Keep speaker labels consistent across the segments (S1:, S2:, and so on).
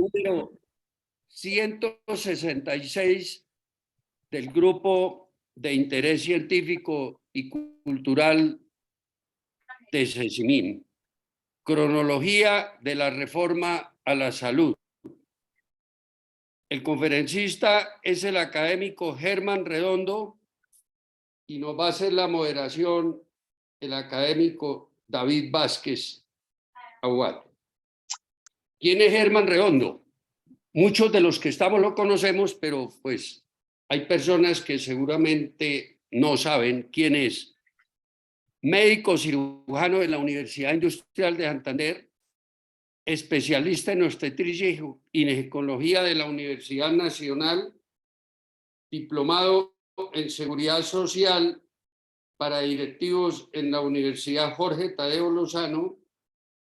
S1: número 166 del Grupo de Interés Científico y Cultural de CECIMIN, cronología de la reforma a la salud. El conferencista es el académico Germán Redondo y nos va a hacer la moderación el académico David Vázquez Aguad. ¿Quién es Germán Redondo? Muchos de los que estamos lo conocemos, pero pues hay personas que seguramente no saben quién es. Médico cirujano de la Universidad Industrial de Santander, especialista en obstetricia y ginecología de la Universidad Nacional, diplomado en seguridad social para directivos en la Universidad Jorge Tadeo Lozano,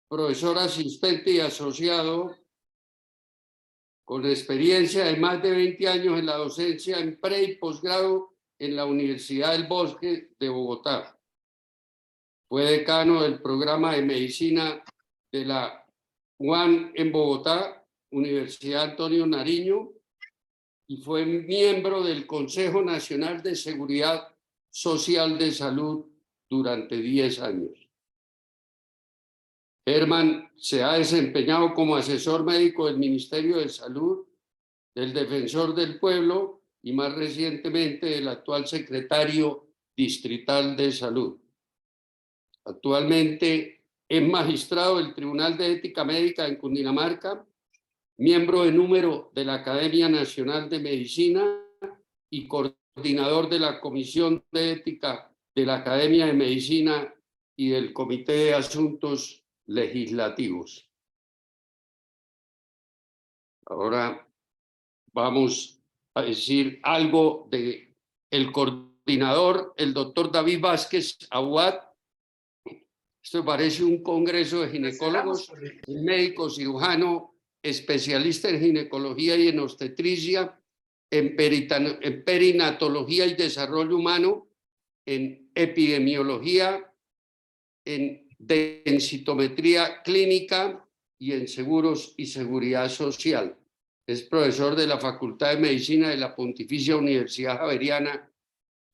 S1: profesor asistente y asociado con experiencia de más de 20 años en la docencia en pre y posgrado en la Universidad del Bosque de Bogotá. Fue decano del programa de medicina de la UAN en Bogotá, Universidad Antonio Nariño, y fue miembro del Consejo Nacional de Seguridad Social de Salud durante 10 años. Germán se ha desempeñado como asesor médico del Ministerio de Salud, del Defensor del Pueblo y más recientemente del actual secretario distrital de Salud. Actualmente es magistrado del Tribunal de Ética Médica en Cundinamarca, miembro de número de la Academia Nacional de Medicina y coordinador de la Comisión de Ética de la Academia de Medicina y del Comité de Asuntos Legislativos. Ahora vamos a decir algo de el coordinador, el doctor David Vázquez Aguad. Esto parece un congreso de ginecólogos, un médico cirujano, especialista en ginecología y en obstetricia, en perinatología y desarrollo humano, en epidemiología, en densitometría clínica y en seguros y seguridad social. Es profesor de la Facultad de Medicina de la Pontificia Universidad Javeriana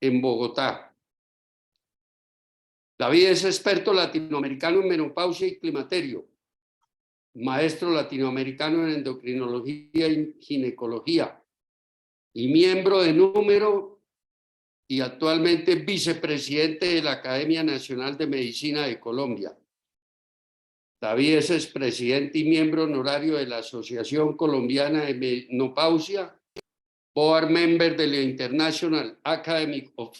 S1: en Bogotá. David es experto latinoamericano en menopausia y climaterio, maestro latinoamericano en endocrinología y ginecología, y miembro de número y actualmente vicepresidente de la Academia Nacional de Medicina de Colombia. David es expresidente y miembro honorario de la Asociación Colombiana de Menopausia, board member de la International Academy of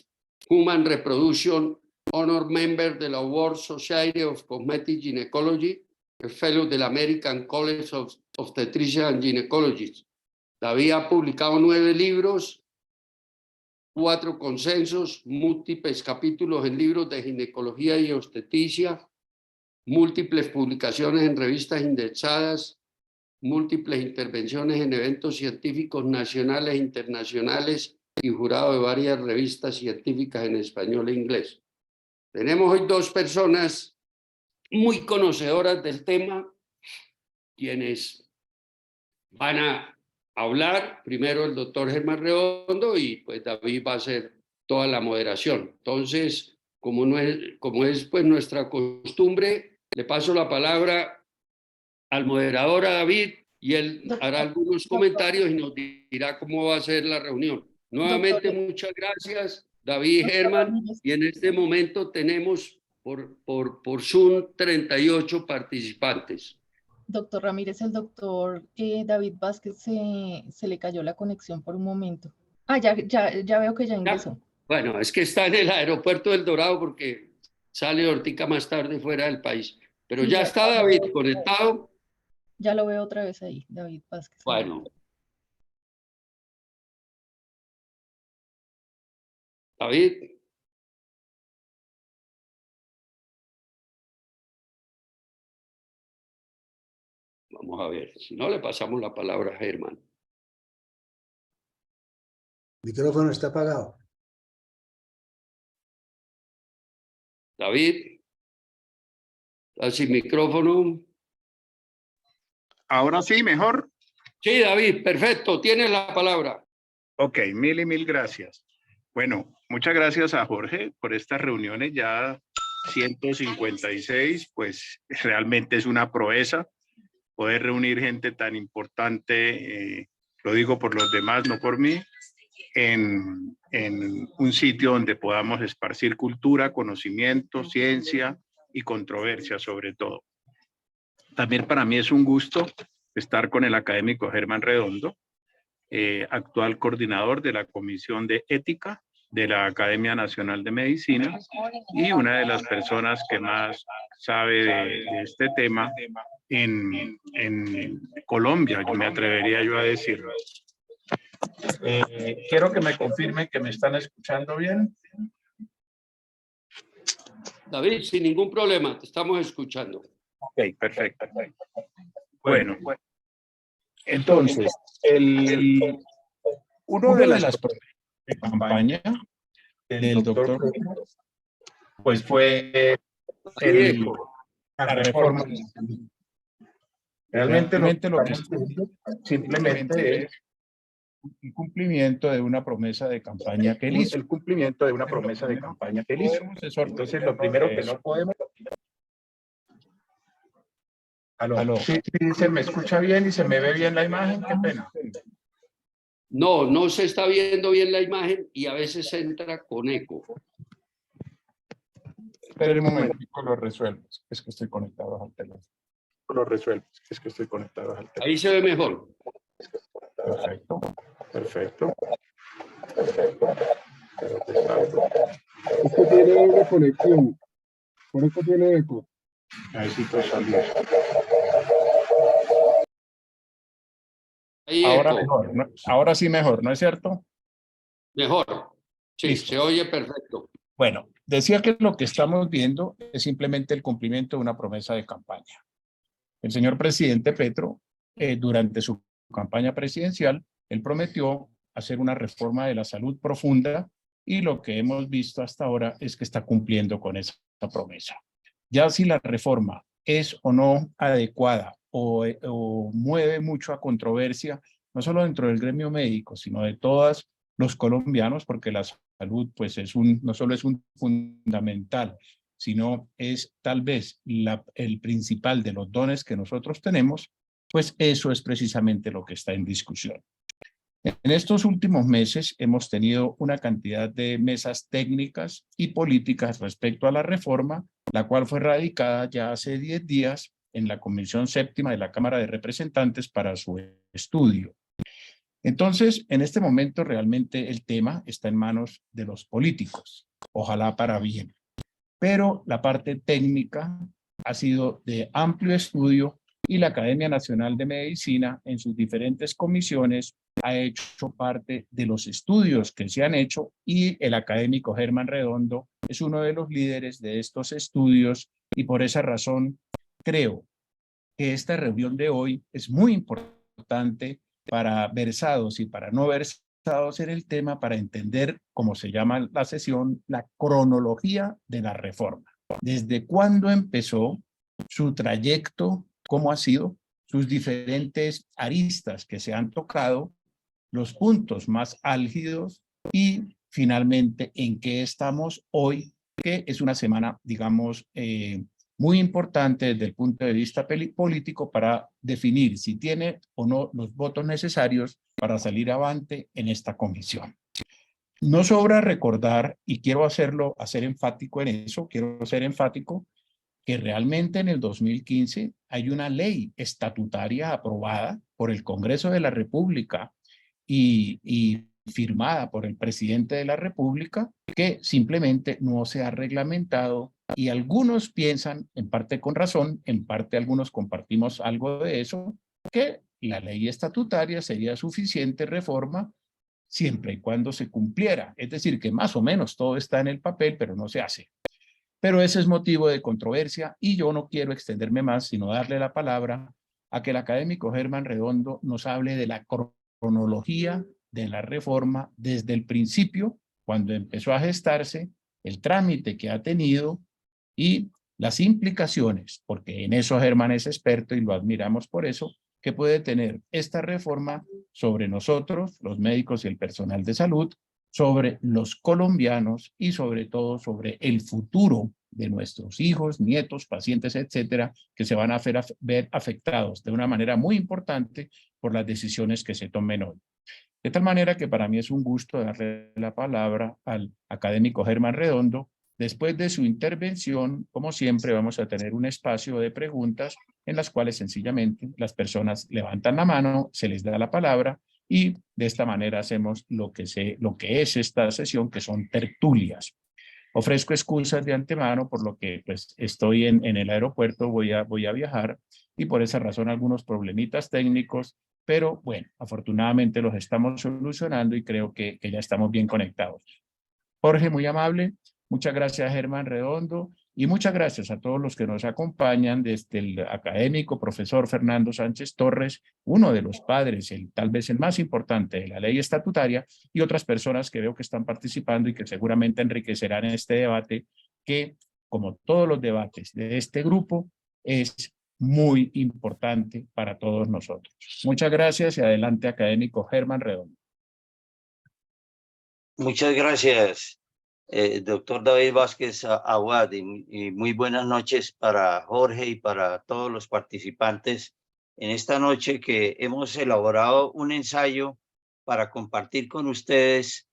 S1: Human Reproduction, honor member de la World Society of Cosmetic Gynecology, fellow del American College of Obstetricians and Gynecologists. David ha publicado 9 libros, 4 consensos, múltiples capítulos en libros de ginecología y obstetricia, múltiples publicaciones en revistas indexadas, múltiples intervenciones en eventos científicos nacionales e internacionales y jurado de varias revistas científicas en español e inglés. Tenemos hoy 2 personas muy conocedoras del tema, quienes van a hablar. Primero el doctor Germán Redondo y pues David va a hacer toda la moderación. Entonces, como es pues nuestra costumbre, le paso la palabra al moderador, a David, y él hará algunos comentarios y nos dirá cómo va a ser la reunión. Nuevamente, muchas gracias, David y Germán, y en este momento tenemos por Zoom 38 participantes.
S2: Doctor Ramírez, el doctor David Vázquez se le cayó la conexión por un momento. Ya veo que ya ingresó.
S1: Bueno, es que está en el aeropuerto del Dorado porque sale ahorita más tarde fuera del país. Pero sí, ya está David conectado.
S2: Ya lo veo otra vez ahí, David Vázquez.
S1: Bueno. David. Vamos a ver, si no le pasamos la palabra a Germán.
S3: El micrófono está apagado.
S1: David. ¿Estás sin micrófono?
S4: Ahora sí, mejor.
S1: Sí, David, perfecto, tienes la palabra.
S4: Ok, mil gracias. Bueno, muchas gracias a Jorge por estas reuniones, ya 156, pues realmente es una proeza poder reunir gente tan importante, lo digo por los demás, no por mí, en un sitio donde podamos esparcir cultura, conocimiento, ciencia y controversia sobre todo. También para mí es un gusto estar con el académico Germán Redondo, actual coordinador de la Comisión de Ética de la Academia Nacional de Medicina y una de las personas que más sabe de este tema en Colombia, yo me atrevería yo a decirlo. Quiero que me confirmen que me están escuchando bien.
S1: David, sin ningún problema, te estamos escuchando.
S4: Ok, perfecto. Bueno, entonces, uno de las de campaña del doctor, pues fue la reforma. Realmente lo que simplemente es un cumplimiento de una promesa de campaña que él hizo. El cumplimiento de una promesa de campaña que él hizo. Entonces, lo primero que no podemos... Aló. Sí, se me escucha bien y se me ve bien la imagen, qué pena.
S1: No, no se está viendo bien la imagen y a veces entra con eco.
S4: Espera un momentico, lo resuelvo. Es que estoy conectado al teléfono. Lo resuelvo. Es que estoy conectado al teléfono.
S1: Ahí se ve mejor.
S4: Perfecto. Perfecto.
S5: Esto tiene doble conexión. Por eso tiene eco.
S4: Necesito salir.
S1: Ahí
S4: Ahora
S1: eco.
S4: mejor, ¿no? Ahora sí mejor, ¿no es cierto?
S1: Mejor. Sí,
S4: Listo.
S1: se oye perfecto.
S4: Bueno, decía que lo que estamos viendo es simplemente el cumplimiento de una promesa de campaña. El señor presidente Petro, durante su campaña presidencial, él prometió hacer una reforma de la salud profunda y lo que hemos visto hasta ahora es que está cumpliendo con esa promesa. Ya si la reforma es o no adecuada o mueve mucho a controversia, no solo dentro del gremio médico, sino de todos los colombianos, porque la salud pues no solo es un fundamental, sino es tal vez el principal de los dones que nosotros tenemos, pues eso es precisamente lo que está en discusión. En estos últimos meses hemos tenido una cantidad de mesas técnicas y políticas respecto a la reforma, la cual fue radicada ya hace 10 días en la Comisión Séptima de la Cámara de Representantes para su estudio. Entonces, en este momento realmente el tema está en manos de los políticos, ojalá para bien. Pero la parte técnica ha sido de amplio estudio y la Academia Nacional de Medicina en sus diferentes comisiones ha hecho parte de los estudios que se han hecho y el académico Germán Redondo es uno de los líderes de estos estudios y por esa razón creo que esta reunión de hoy es muy importante para versados y para no versados en el tema para entender, como se llama la sesión, la cronología de la reforma. Desde cuándo empezó, su trayecto, cómo ha sido, sus diferentes aristas que se han tocado, los puntos más álgidos y finalmente en qué estamos hoy, que es una semana, digamos, muy importante desde el punto de vista político para definir si tiene o no los votos necesarios para salir avante en esta comisión. No sobra recordar, y quiero hacer enfático en eso, quiero ser enfático, que realmente en el 2015 hay una ley estatutaria aprobada por el Congreso de la República y firmada por el presidente de la República que simplemente no se ha reglamentado y algunos piensan, en parte con razón, en parte algunos compartimos algo de eso, que la ley estatutaria sería suficiente reforma siempre y cuando se cumpliera. Es decir, que más o menos todo está en el papel, pero no se hace. Pero ese es motivo de controversia y yo no quiero extenderme más, sino darle la palabra a que el académico Germán Redondo nos hable de la cronología de la reforma desde el principio, cuando empezó a gestarse, el trámite que ha tenido y las implicaciones, porque en eso Germán es experto y lo admiramos por eso, que puede tener esta reforma sobre nosotros, los médicos y el personal de salud, sobre los colombianos y sobre todo sobre el futuro de nuestros hijos, nietos, pacientes, etcétera, que se van a ver afectados de una manera muy importante por las decisiones que se tomen hoy. De tal manera que para mí es un gusto darle la palabra al académico Germán Redondo. Después de su intervención, como siempre, vamos a tener un espacio de preguntas en las cuales sencillamente las personas levantan la mano, se les da la palabra y de esta manera hacemos lo que es esta sesión, que son tertulias. Ofrezco excusas de antemano por lo que pues, estoy en el aeropuerto, voy a viajar y por esa razón algunos problemitas técnicos, pero bueno, afortunadamente los estamos solucionando y creo que ya estamos bien conectados. Jorge, muy amable. Muchas gracias, Germán Redondo. Y muchas gracias a todos los que nos acompañan, desde el académico profesor Fernando Sánchez Torres, uno de los padres, tal vez el más importante de la ley estatutaria, y otras personas que veo que están participando y que seguramente enriquecerán este debate, que, como todos los debates de este grupo, es muy importante para todos nosotros. Muchas gracias y adelante, académico Germán Redondo.
S6: Muchas gracias, doctor David Vázquez Aguad, y muy buenas noches para Jorge y para todos los participantes en esta noche que hemos elaborado un ensayo para compartir con ustedes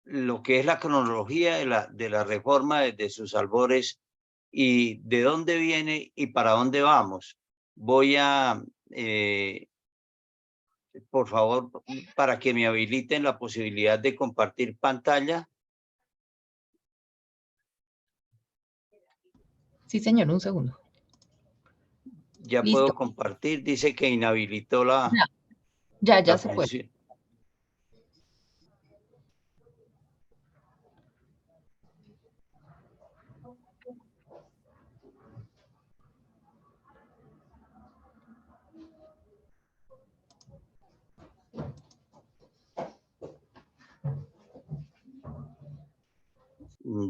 S6: lo que es la cronología de la reforma desde sus albores y de dónde viene y para dónde vamos. Voy a... por favor, para que me habiliten la posibilidad de compartir pantalla.
S2: Sí, señor, un segundo.
S6: Ya
S2: Listo.
S6: puedo compartir, dice que inhabilitó la
S2: Ya se puede.
S6: función.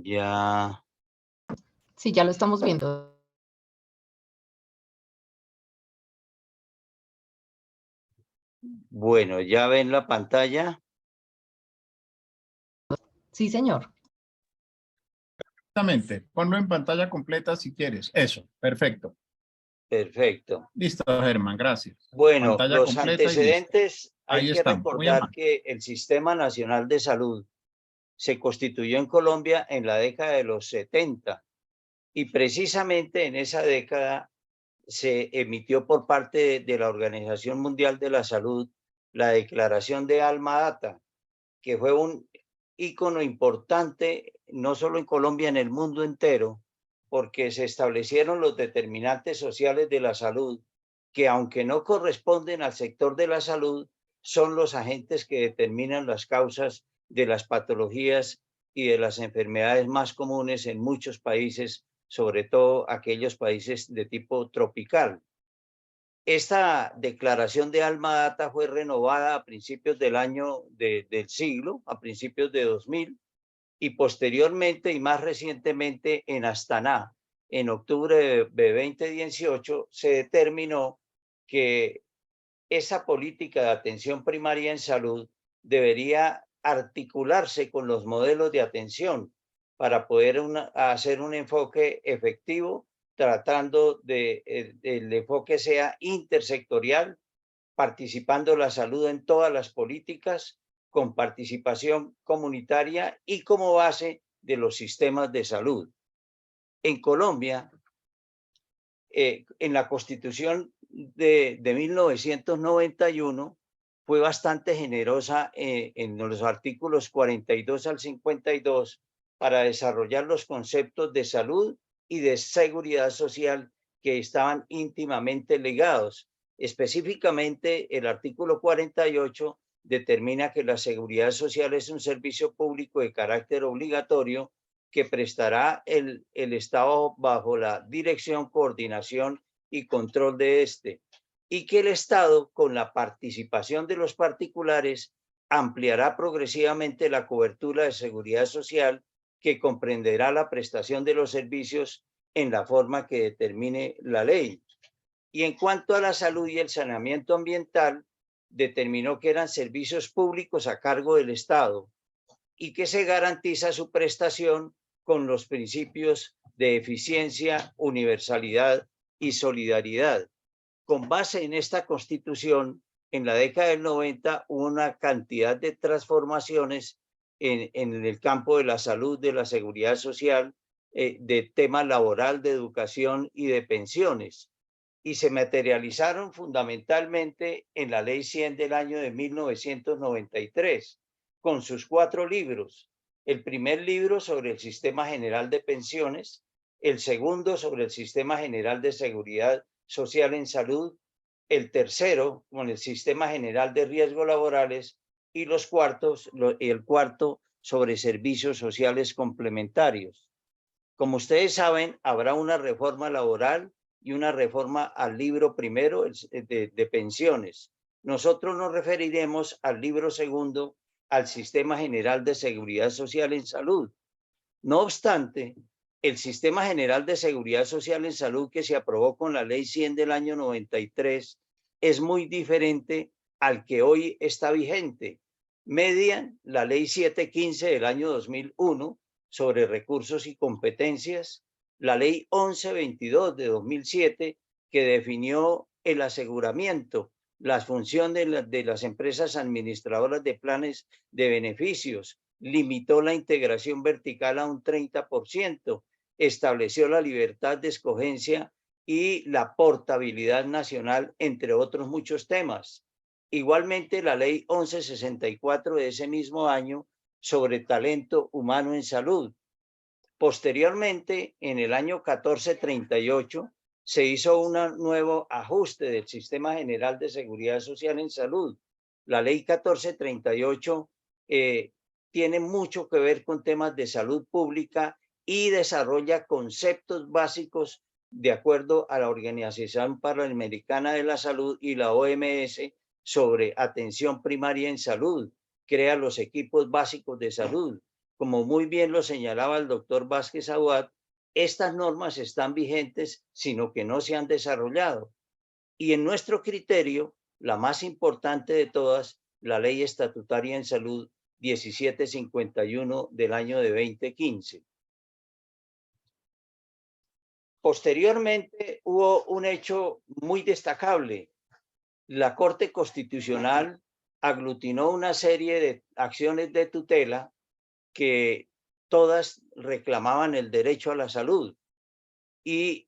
S6: Ya.
S2: Sí, ya lo estamos viendo.
S6: Bueno, ya ven la pantalla.
S2: Sí, señor.
S4: Exactamente. Ponlo en pantalla completa si quieres. Eso, perfecto.
S6: Perfecto.
S4: Listo, Germán, gracias.
S6: Bueno,
S4: Pantalla
S6: los
S4: completa y listo.
S6: antecedentes, hay
S4: Ahí
S6: que
S4: estamos, muy
S6: recordar
S4: amable.
S6: que el Sistema Nacional de Salud se constituyó en Colombia en la década de los 70 y precisamente en esa década se emitió por parte de la Organización Mundial de la Salud la Declaración de Alma Ata, que fue un ícono importante no solo en Colombia, en el mundo entero, porque se establecieron los determinantes sociales de la salud, que aunque no corresponden al sector de la salud, son los agentes que determinan las causas de las patologías y de las enfermedades más comunes en muchos países, sobre todo aquellos países de tipo tropical. Esta declaración de Alma Ata fue renovada a principios del del siglo, a principios de 2000, y posteriormente y más recientemente en Astana, en octubre de 2018, se determinó que esa política de atención primaria en salud debería articularse con los modelos de atención para poder hacer un enfoque efectivo, tratando de el enfoque sea intersectorial, participando la salud en todas las políticas, con participación comunitaria y como base de los sistemas de salud. En Colombia, en la Constitución de 1991 fue bastante generosa en los artículos 42 al 52 para desarrollar los conceptos de salud y de seguridad social que estaban íntimamente ligados. Específicamente, el artículo 48 determina que la seguridad social es un servicio público de carácter obligatorio que prestará el Estado bajo la dirección, coordinación y control de este, y que el Estado, con la participación de los particulares, ampliará progresivamente la cobertura de seguridad social que comprenderá la prestación de los servicios en la forma que determine la ley. Y en cuanto a la salud y el saneamiento ambiental, determinó que eran servicios públicos a cargo del Estado y que se garantiza su prestación con los principios de eficiencia, universalidad y solidaridad. Con base en esta Constitución, en la década del 90 hubo una cantidad de transformaciones en el campo de la salud, de la seguridad social, de tema laboral, de educación y de pensiones. Y se materializaron fundamentalmente en la Ley 100 del año de 1993, con sus 4 libros. El primer libro sobre el Sistema General de Pensiones, el segundo sobre el Sistema General de Seguridad Social en Salud, el tercero con el Sistema General de Riesgos Laborales y el cuarto sobre servicios sociales complementarios. Como ustedes saben, habrá una reforma laboral y una reforma al libro primero de pensiones. Nosotros nos referiremos al libro segundo, al Sistema General de Seguridad Social en Salud. No obstante, el Sistema General de Seguridad Social en Salud que se aprobó con la Ley 100 del año 93 es muy diferente al que hoy está vigente. Median la Ley 715 del año 2001 sobre recursos y competencias, la Ley 1122 de 2007 que definió el aseguramiento, las funciones de las empresas administradoras de planes de beneficios, limitó la integración vertical a un 30%, estableció la libertad de escogencia y la portabilidad nacional, entre otros muchos temas. Igualmente, la Ley 1164 de ese mismo año sobre talento humano en salud. Posteriormente, en el año 1438, se hizo un nuevo ajuste del Sistema General de Seguridad Social en Salud. La Ley 1438 tiene mucho que ver con temas de salud pública y desarrolla conceptos básicos de acuerdo a la Organización Panamericana de la Salud y la OMS sobre atención primaria en salud. Crea los equipos básicos de salud. Como muy bien lo señalaba el doctor Vázquez Abuad, estas normas están vigentes, sino que no se han desarrollado. Y en nuestro criterio, la más importante de todas, la Ley Estatutaria en Salud 1751 del año de 2015. Posteriormente hubo un hecho muy destacable. La Corte Constitucional aglutinó una serie de acciones de tutela que todas reclamaban el derecho a la salud y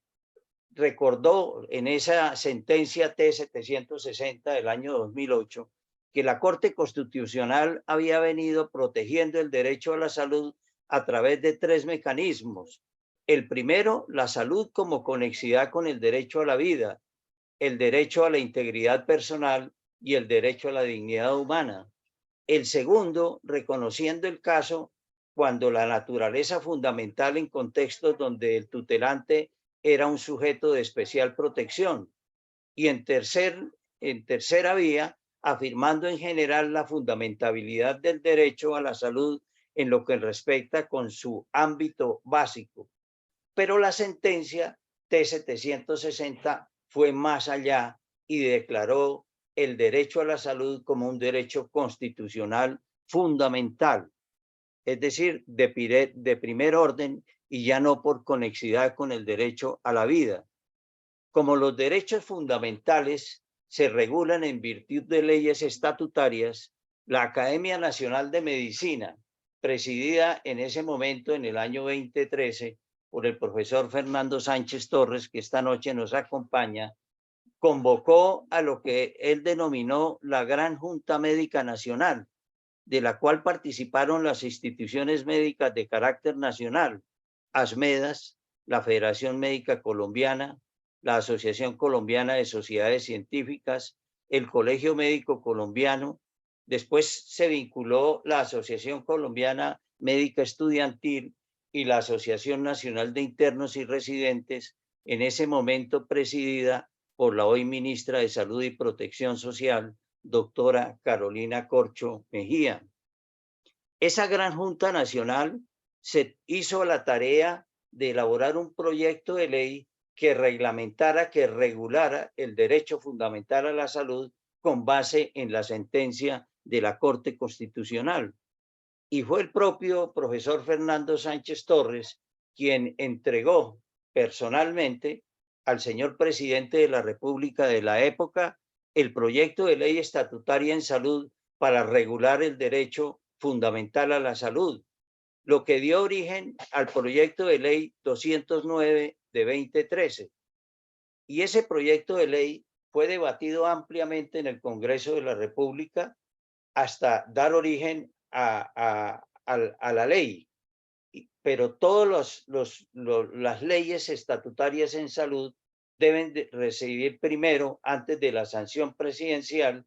S6: recordó en esa sentencia T760 del año 2008 que la Corte Constitucional había venido protegiendo el derecho a la salud a través de 3 mecanismos. El primero, la salud como conexidad con el derecho a la vida, el derecho a la integridad personal y el derecho a la dignidad humana. El segundo, reconociendo el caso cuando la naturaleza fundamental en contextos donde el tutelante era un sujeto de especial protección. Y en tercera vía, afirmando en general la fundamentabilidad del derecho a la salud en lo que respecta con su ámbito básico. Pero la sentencia T760 fue más allá y declaró el derecho a la salud como un derecho constitucional fundamental, es decir, de primer orden y ya no por conexidad con el derecho a la vida. Como los derechos fundamentales se regulan en virtud de leyes estatutarias, la Academia Nacional de Medicina, presidida en ese momento, en el año 2013, por el profesor Fernando Sánchez Torres, que esta noche nos acompaña, convocó a lo que él denominó la Gran Junta Médica Nacional, de la cual participaron las instituciones médicas de carácter nacional, ASMEDAS, la Federación Médica Colombiana, la Asociación Colombiana de Sociedades Científicas, el Colegio Médico Colombiano. Después se vinculó la Asociación Colombiana Médica Estudiantil y la Asociación Nacional de Internos y Residentes, en ese momento presidida por la hoy ministra de Salud y Protección Social, doctora Carolina Corcho Mejía. Esa gran Junta Nacional se hizo la tarea de elaborar un proyecto de ley que reglamentara, que regulara el derecho fundamental a la salud con base en la sentencia de la Corte Constitucional. Y fue el propio profesor Fernando Sánchez Torres quien entregó personalmente al señor presidente de la República de la época el proyecto de ley estatutaria en salud para regular el derecho fundamental a la salud, lo que dio origen al proyecto de ley 209 de 2013. Y ese proyecto de ley fue debatido ampliamente en el Congreso de la República hasta dar origen a la ley. Pero todas las leyes estatutarias en salud deben recibir primero, antes de la sanción presidencial,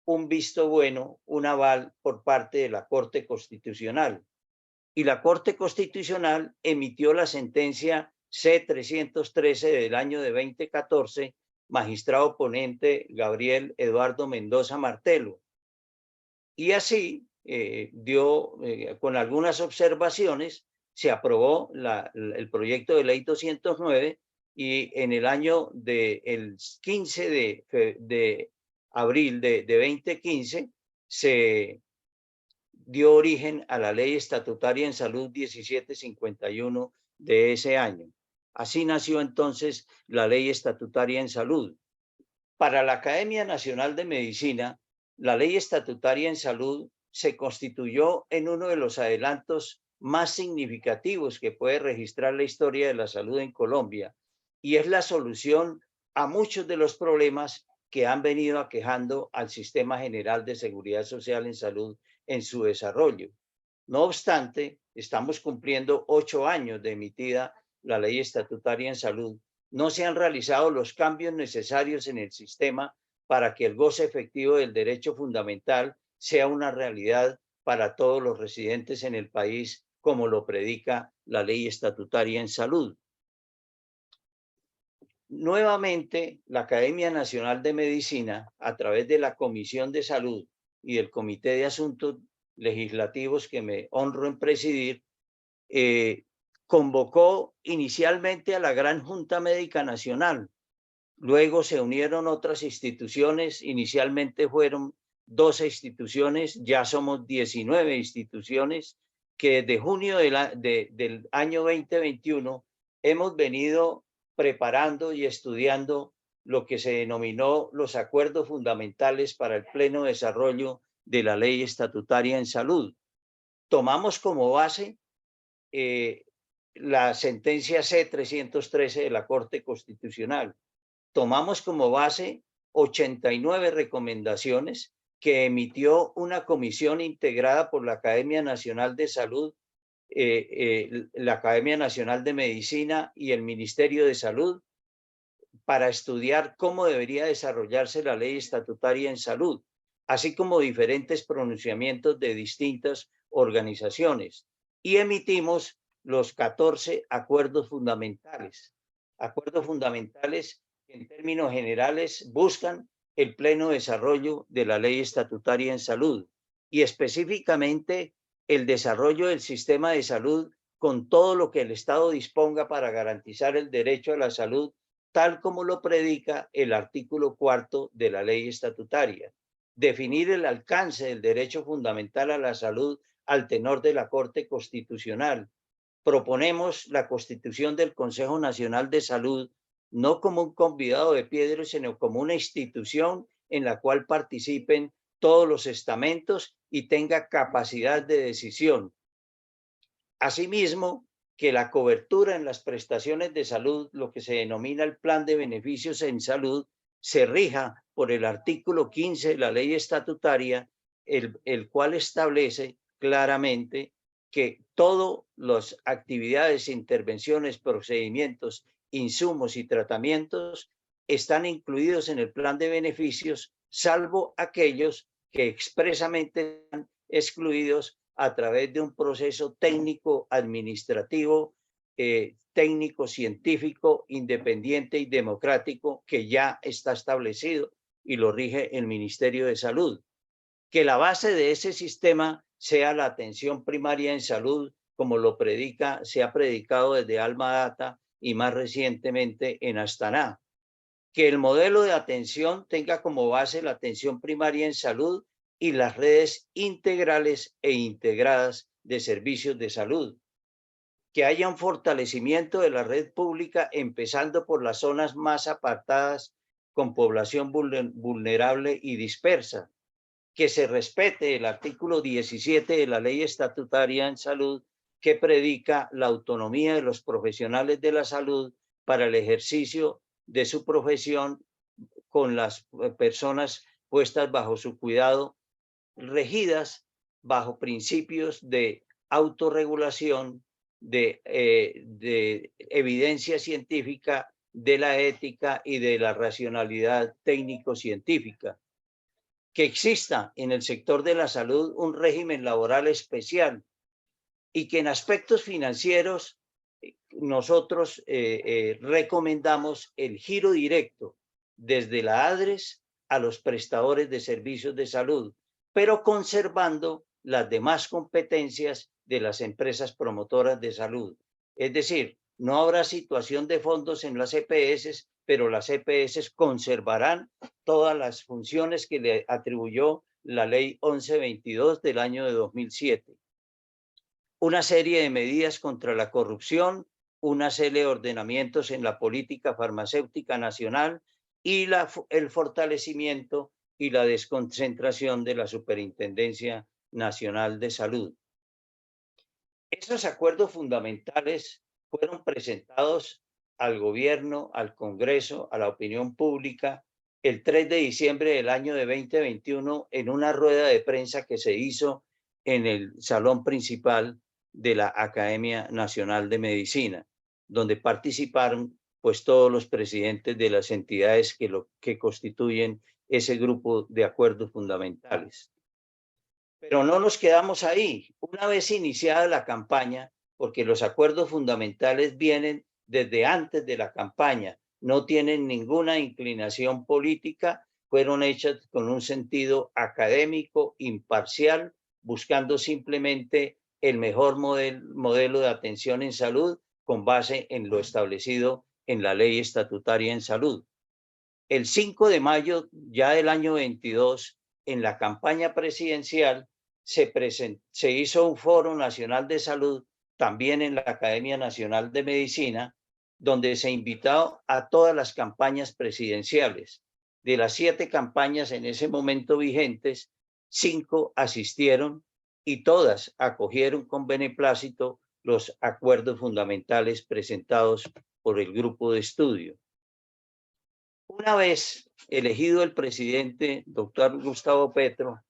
S6: un visto bueno, un aval por parte de la Corte Constitucional. Y la Corte Constitucional emitió la sentencia C-313 del año de 2014, magistrado ponente Gabriel Eduardo Mendoza Martelo. Y así con algunas observaciones, se aprobó el proyecto de ley 209 y en el año el 15 de abril de 2015 se dio origen a la ley estatutaria en salud 1751 de ese año. Así nació entonces la ley estatutaria en salud. Para la Academia Nacional de Medicina, la ley estatutaria en salud se constituyó en uno de los adelantos más significativos que puede registrar la historia de la salud en Colombia, y es la solución a muchos de los problemas que han venido aquejando al Sistema General de Seguridad Social en Salud en su desarrollo. No obstante, estamos cumpliendo 8 años de emitida la ley estatutaria en salud. No se han realizado los cambios necesarios en el sistema para que el goce efectivo del derecho fundamental sea una realidad para todos los residentes en el país, como lo predica la ley estatutaria en salud. Nuevamente, la Academia Nacional de Medicina, a través de la Comisión de Salud y del Comité de Asuntos Legislativos que me honro en presidir, convocó inicialmente a la Gran Junta Médica Nacional. Luego se unieron otras instituciones, inicialmente fueron 12 instituciones, ya somos 19 instituciones que desde junio del año 2021 hemos venido preparando y estudiando lo que se denominó los acuerdos fundamentales para el pleno desarrollo de la ley estatutaria en salud. Tomamos como base la sentencia C-313 de la Corte Constitucional. Tomamos como base 89 recomendaciones que emitió una comisión integrada por la Academia Nacional de Salud, la Academia Nacional de Medicina y el Ministerio de Salud, para estudiar cómo debería desarrollarse la ley estatutaria en salud, así como diferentes pronunciamientos de distintas organizaciones. Y emitimos los 14 acuerdos fundamentales. Acuerdos fundamentales que en términos generales buscan el pleno desarrollo de la ley estatutaria en salud y específicamente el desarrollo del sistema de salud con todo lo que el Estado disponga para garantizar el derecho a la salud, tal como lo predica el artículo 4 de la ley estatutaria. Definir el alcance del derecho fundamental a la salud al tenor de la Corte Constitucional. Proponemos la constitución del Consejo Nacional de Salud no como un convidado de piedra, sino como una institución en la cual participen todos los estamentos y tenga capacidad de decisión. Asimismo, que la cobertura en las prestaciones de salud, lo que se denomina el plan de beneficios en salud, se rija por el artículo 15 de la ley estatutaria, el cual establece claramente que todas las actividades, intervenciones, procedimientos, insumos y tratamientos están incluidos en el plan de beneficios, salvo aquellos que expresamente están excluidos a través de un proceso técnico, administrativo, técnico, científico, independiente y democrático que ya está establecido y lo rige el Ministerio de Salud. Que la base de ese sistema sea la atención primaria en salud, como lo se ha predicado desde Alma Ata y más recientemente en Astana. Que el modelo de atención tenga como base la atención primaria en salud y las redes integrales e integradas de servicios de salud. Que haya un fortalecimiento de la red pública, empezando por las zonas más apartadas con población vulnerable y dispersa. Que se respete el artículo 17 de la Ley Estatutaria en Salud, que predica la autonomía de los profesionales de la salud para el ejercicio de su profesión con las personas puestas bajo su cuidado, regidas bajo principios de autorregulación, de evidencia científica, de la ética y de la racionalidad técnico-científica. Que exista en el sector de la salud un régimen laboral especial y que en aspectos financieros nosotros recomendamos el giro directo desde la ADRES a los prestadores de servicios de salud, pero conservando las demás competencias de las empresas promotoras de salud. Es decir, no habrá situación de fondos en las EPS, pero las EPS conservarán todas las funciones que le atribuyó la Ley 1122 del año de 2007. Una serie de medidas contra la corrupción, una serie de ordenamientos en la política farmacéutica nacional y el fortalecimiento y la desconcentración de la Superintendencia Nacional de Salud. Esos acuerdos fundamentales fueron presentados al gobierno, al Congreso, a la opinión pública, el 3 de diciembre del año de 2021 en una rueda de prensa que se hizo en el salón principal de la Academia Nacional de Medicina, donde participaron pues todos los presidentes de las entidades que constituyen ese grupo de acuerdos fundamentales. Pero no nos quedamos ahí. Una vez iniciada la campaña, porque los acuerdos fundamentales vienen desde antes de la campaña, no tienen ninguna inclinación política, fueron hechas con un sentido académico, imparcial, buscando simplemente el mejor modelo de atención en salud con base en lo establecido en la Ley Estatutaria en Salud. El 5 de mayo ya del año 22, en la campaña presidencial, se hizo un Foro Nacional de Salud, también en la Academia Nacional de Medicina, donde se invitó a todas las campañas presidenciales. De las 7 campañas en ese momento vigentes, 5 asistieron y todas acogieron con beneplácito los acuerdos fundamentales presentados por el grupo de estudio. Una vez elegido el presidente, doctor Gustavo Petro,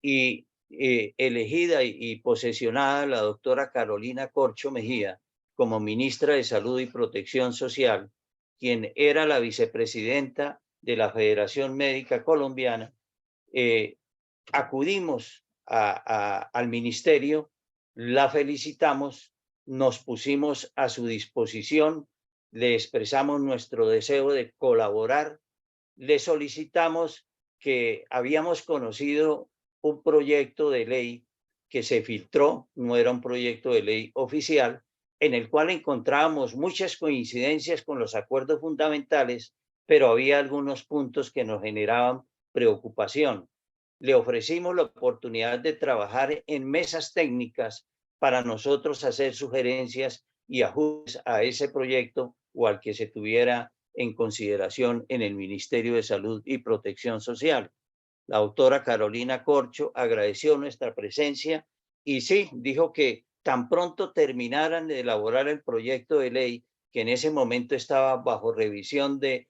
S6: y elegida y posesionada la doctora Carolina Corcho Mejía como ministra de Salud y Protección Social, quien era la vicepresidenta de la Federación Médica Colombiana, acudimos al ministerio, la felicitamos, nos pusimos a su disposición, le expresamos nuestro deseo de colaborar, le solicitamos que habíamos conocido un proyecto de ley que se filtró, no era un proyecto de ley oficial, en el cual encontrábamos muchas coincidencias con los acuerdos fundamentales, pero había algunos puntos que nos generaban preocupación. Le ofrecimos la oportunidad de trabajar en mesas técnicas para nosotros hacer sugerencias y ajustes a ese proyecto o al que se tuviera en consideración en el Ministerio de Salud y Protección Social. La doctora Carolina Corcho agradeció nuestra presencia y sí, dijo que tan pronto terminaran de elaborar el proyecto de ley, que en ese momento estaba bajo revisión de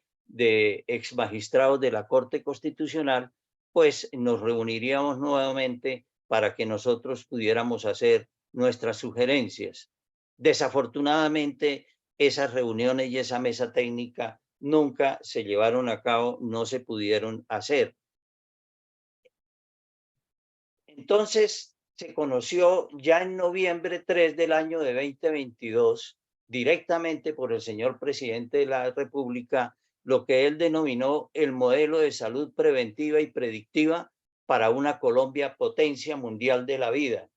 S6: ex magistrados de la Corte Constitucional, pues nos reuniríamos nuevamente para que nosotros pudiéramos hacer nuestras sugerencias. Desafortunadamente, esas reuniones y esa mesa técnica nunca se llevaron a cabo, no se pudieron hacer. Entonces, se conoció ya en noviembre 3 del año de 2022, directamente por el señor presidente de la República, lo que él denominó el modelo de salud preventiva y predictiva para una Colombia potencia mundial de la vida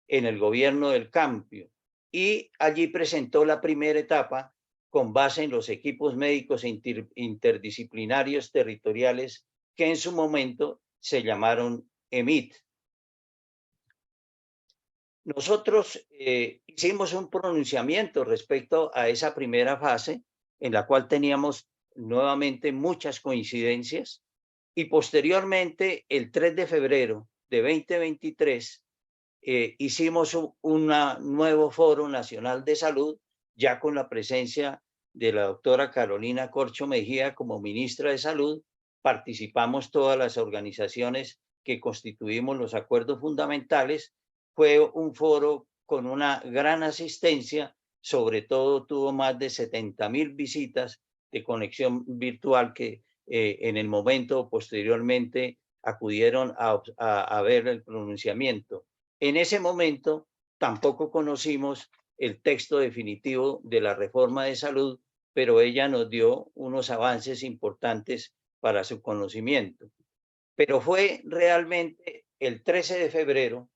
S6: en el gobierno del cambio. Y allí presentó la primera etapa con base en los equipos médicos interdisciplinarios territoriales que en su momento se llamaron EMIT. Nosotros hicimos un pronunciamiento respecto a esa primera fase, en la cual teníamos nuevamente muchas coincidencias, y posteriormente, el 3 de febrero de 2023, hicimos un nuevo Foro Nacional de Salud, ya con la presencia de la doctora Carolina Corcho Mejía como ministra de Salud. Participamos todas las organizaciones que constituimos los acuerdos fundamentales. Fue un foro con una gran asistencia, sobre todo tuvo más de 70,000 visitas de conexión virtual que en el momento posteriormente acudieron a ver el pronunciamiento. En ese momento tampoco conocimos el texto definitivo de la reforma de salud, pero ella nos dio unos avances importantes para su conocimiento. Pero fue realmente el 13 de febrero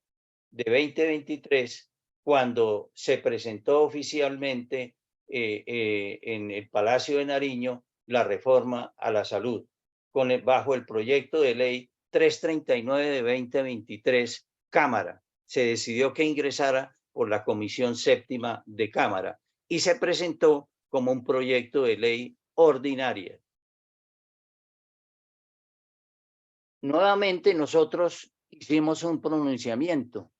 S6: de 2023 cuando se presentó oficialmente en el Palacio de Nariño la reforma a la salud, bajo el proyecto de ley 339 de 2023, Cámara. Se decidió que ingresara por la Comisión Séptima de Cámara y se presentó como un proyecto de ley ordinaria. Nuevamente nosotros hicimos un pronunciamiento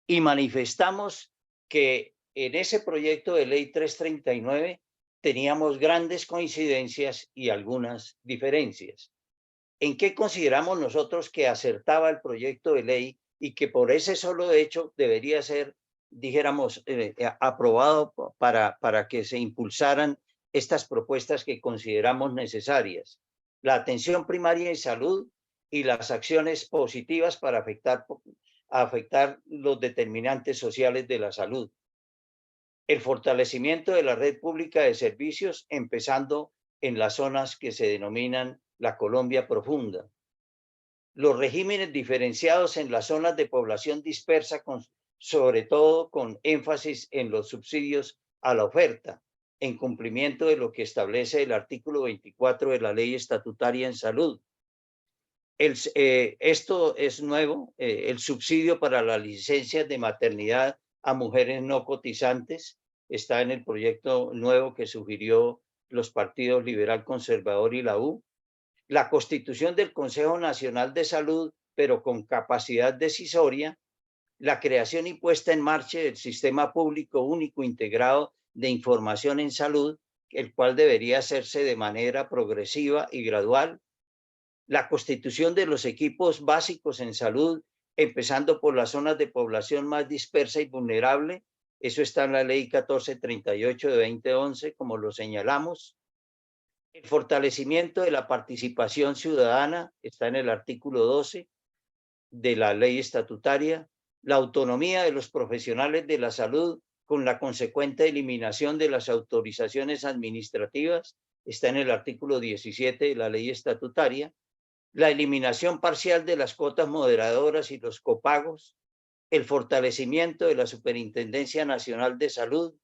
S6: y manifestamos que en ese proyecto de ley 339 teníamos grandes coincidencias y algunas diferencias. ¿En qué consideramos nosotros que acertaba el proyecto de ley y que por ese solo hecho debería ser, dijéramos, aprobado para que se impulsaran estas propuestas que consideramos necesarias? La atención primaria en salud y las acciones positivas para afectar los determinantes sociales de la salud. El fortalecimiento de la red pública de servicios, empezando en las zonas que se denominan la Colombia profunda. Los regímenes diferenciados en las zonas de población dispersa, sobre todo con énfasis en los subsidios a la oferta, en cumplimiento de lo que establece el artículo 24 de la Ley Estatutaria en Salud. Esto es nuevo, el subsidio para las licencias de maternidad a mujeres no cotizantes está en el proyecto nuevo que sugirió los partidos Liberal Conservador y la U. La constitución del Consejo Nacional de Salud, pero con capacidad decisoria, la creación y puesta en marcha del Sistema Público Único Integrado de Información en Salud, el cual debería hacerse de manera progresiva y gradual. La constitución de los equipos básicos en salud, empezando por las zonas de población más dispersa y vulnerable. Eso está en la ley 1438 de 2011, como lo señalamos. El fortalecimiento de la participación ciudadana está en el artículo 12 de la ley estatutaria. La autonomía de los profesionales de la salud con la consecuente eliminación de las autorizaciones administrativas está en el artículo 17 de la ley estatutaria. La eliminación parcial de las cuotas moderadoras y los copagos, el fortalecimiento de la Superintendencia Nacional de Salud,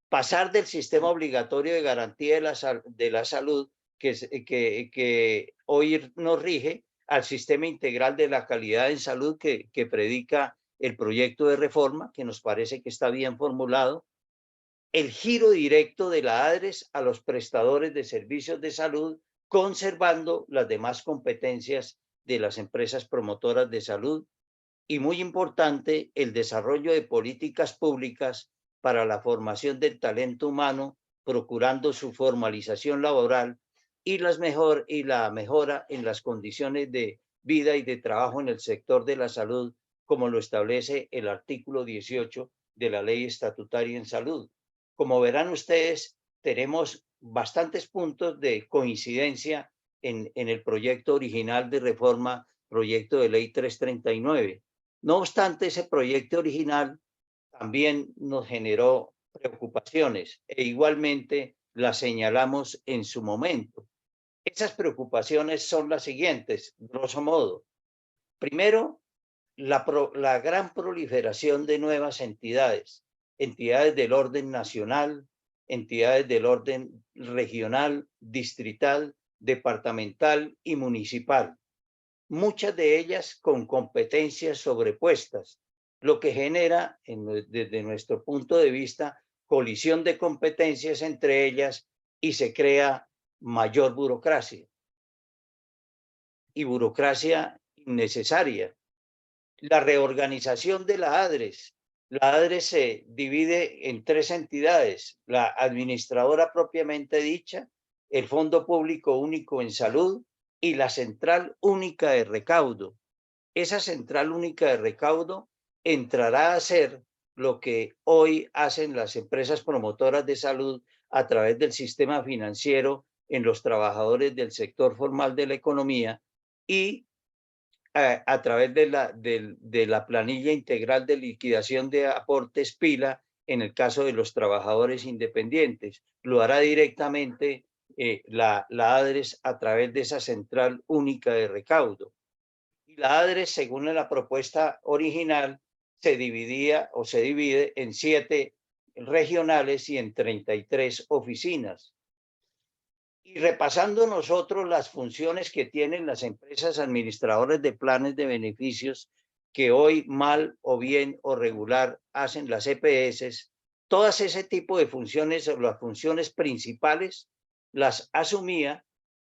S6: pasar del sistema obligatorio de garantía de la salud que hoy nos rige al sistema integral de la calidad en salud que predica el proyecto de reforma, que nos parece que está bien formulado, el giro directo de la ADRES a los prestadores de servicios de salud, conservando las demás competencias de las empresas promotoras de salud, y muy importante, el desarrollo de políticas públicas para la formación del talento humano, procurando su formalización laboral y la mejora en las condiciones de vida y de trabajo en el sector de la salud, como lo establece el artículo 18 de la Ley Estatutaria en Salud. Como verán ustedes, tenemos bastantes puntos de coincidencia en el proyecto original de reforma, proyecto de ley 339. No obstante, ese proyecto original también nos generó preocupaciones e igualmente las señalamos en su momento. Esas preocupaciones son las siguientes, grosso modo. Primero, la gran proliferación de nuevas entidades del orden nacional, entidades del orden regional, distrital, departamental y municipal, muchas de ellas con competencias sobrepuestas, lo que genera, desde nuestro punto de vista, colisión de competencias entre ellas y se crea mayor burocracia. Y burocracia innecesaria. La reorganización de la ADRES. La ADRES se divide en 3 entidades: la administradora propiamente dicha, el Fondo Público Único en Salud y la Central Única de Recaudo. Esa Central Única de Recaudo entrará a ser lo que hoy hacen las empresas promotoras de salud a través del sistema financiero en los trabajadores del sector formal de la economía y a través de la planilla integral de liquidación de aportes PILA en el caso de los trabajadores independientes. Lo hará directamente la ADRES a través de esa Central Única de Recaudo. Y la ADRES, según la propuesta original, se dividía o se divide en 7 regionales y en 33 oficinas. Y repasando nosotros las funciones que tienen las empresas administradoras de planes de beneficios que hoy mal o bien o regular hacen las EPS, todas ese tipo de funciones, o las funciones principales, las asumía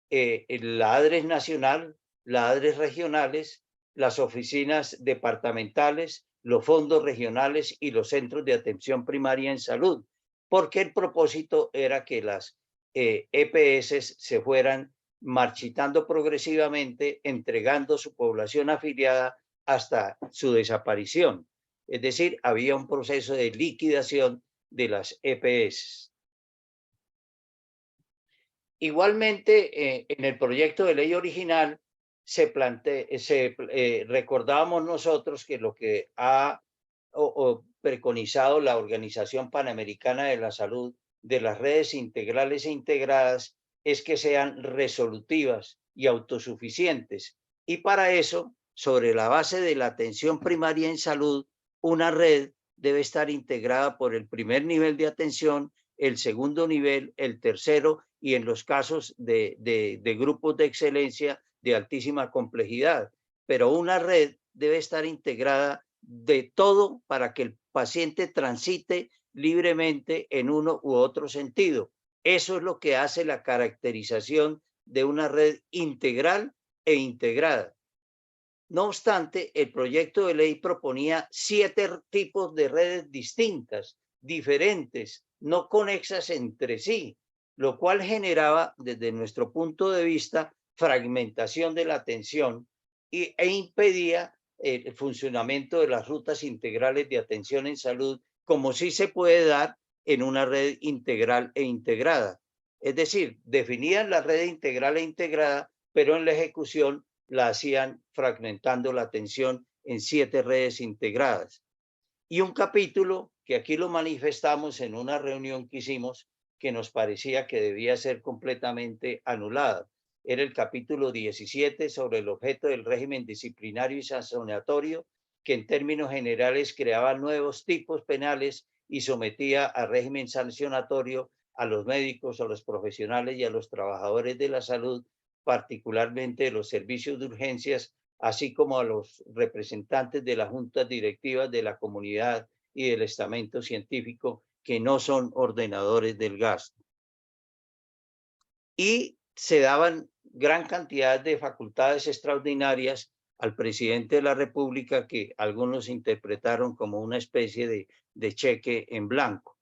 S6: la ADRES nacional, la ADRES regionales, las oficinas departamentales, los fondos regionales y los centros de atención primaria en salud, porque el propósito era que las EPS se fueran marchitando progresivamente, entregando su población afiliada hasta su desaparición. Es decir, había un proceso de liquidación de las EPS. Igualmente, en el proyecto de ley original recordábamos nosotros que lo que ha preconizado la Organización Panamericana de la Salud de las redes integrales e integradas es que sean resolutivas y autosuficientes. Y para eso, sobre la base de la atención primaria en salud, una red debe estar integrada por el primer nivel de atención, el segundo nivel, el tercero y en los casos de grupos de excelencia de altísima complejidad. Pero una red debe estar integrada de todo para que el paciente transite libremente en uno u otro sentido. Eso es lo que hace la caracterización de una red integral e integrada. No obstante, el proyecto de ley proponía 7 tipos de redes distintas, diferentes, no conexas entre sí, lo cual generaba, desde nuestro punto de vista, fragmentación de la atención e impedía el funcionamiento de las rutas integrales de atención en salud, como sí se puede dar en una red integral e integrada. Es decir, definían la red integral e integrada, pero en la ejecución la hacían fragmentando la atención en 7 redes integradas. Y un capítulo que aquí lo manifestamos en una reunión que hicimos que nos parecía que debía ser completamente anulado. Era el capítulo 17 sobre el objeto del régimen disciplinario y sancionatorio, que en términos generales creaba nuevos tipos penales y sometía a régimen sancionatorio a los médicos, a los profesionales y a los trabajadores de la salud, particularmente de los servicios de urgencias, así como a los representantes de las juntas directivas de la comunidad y del estamento científico que no son ordenadores del gasto. Y se daban gran cantidad de facultades extraordinarias al presidente de la República que algunos interpretaron como una especie de cheque en blanco.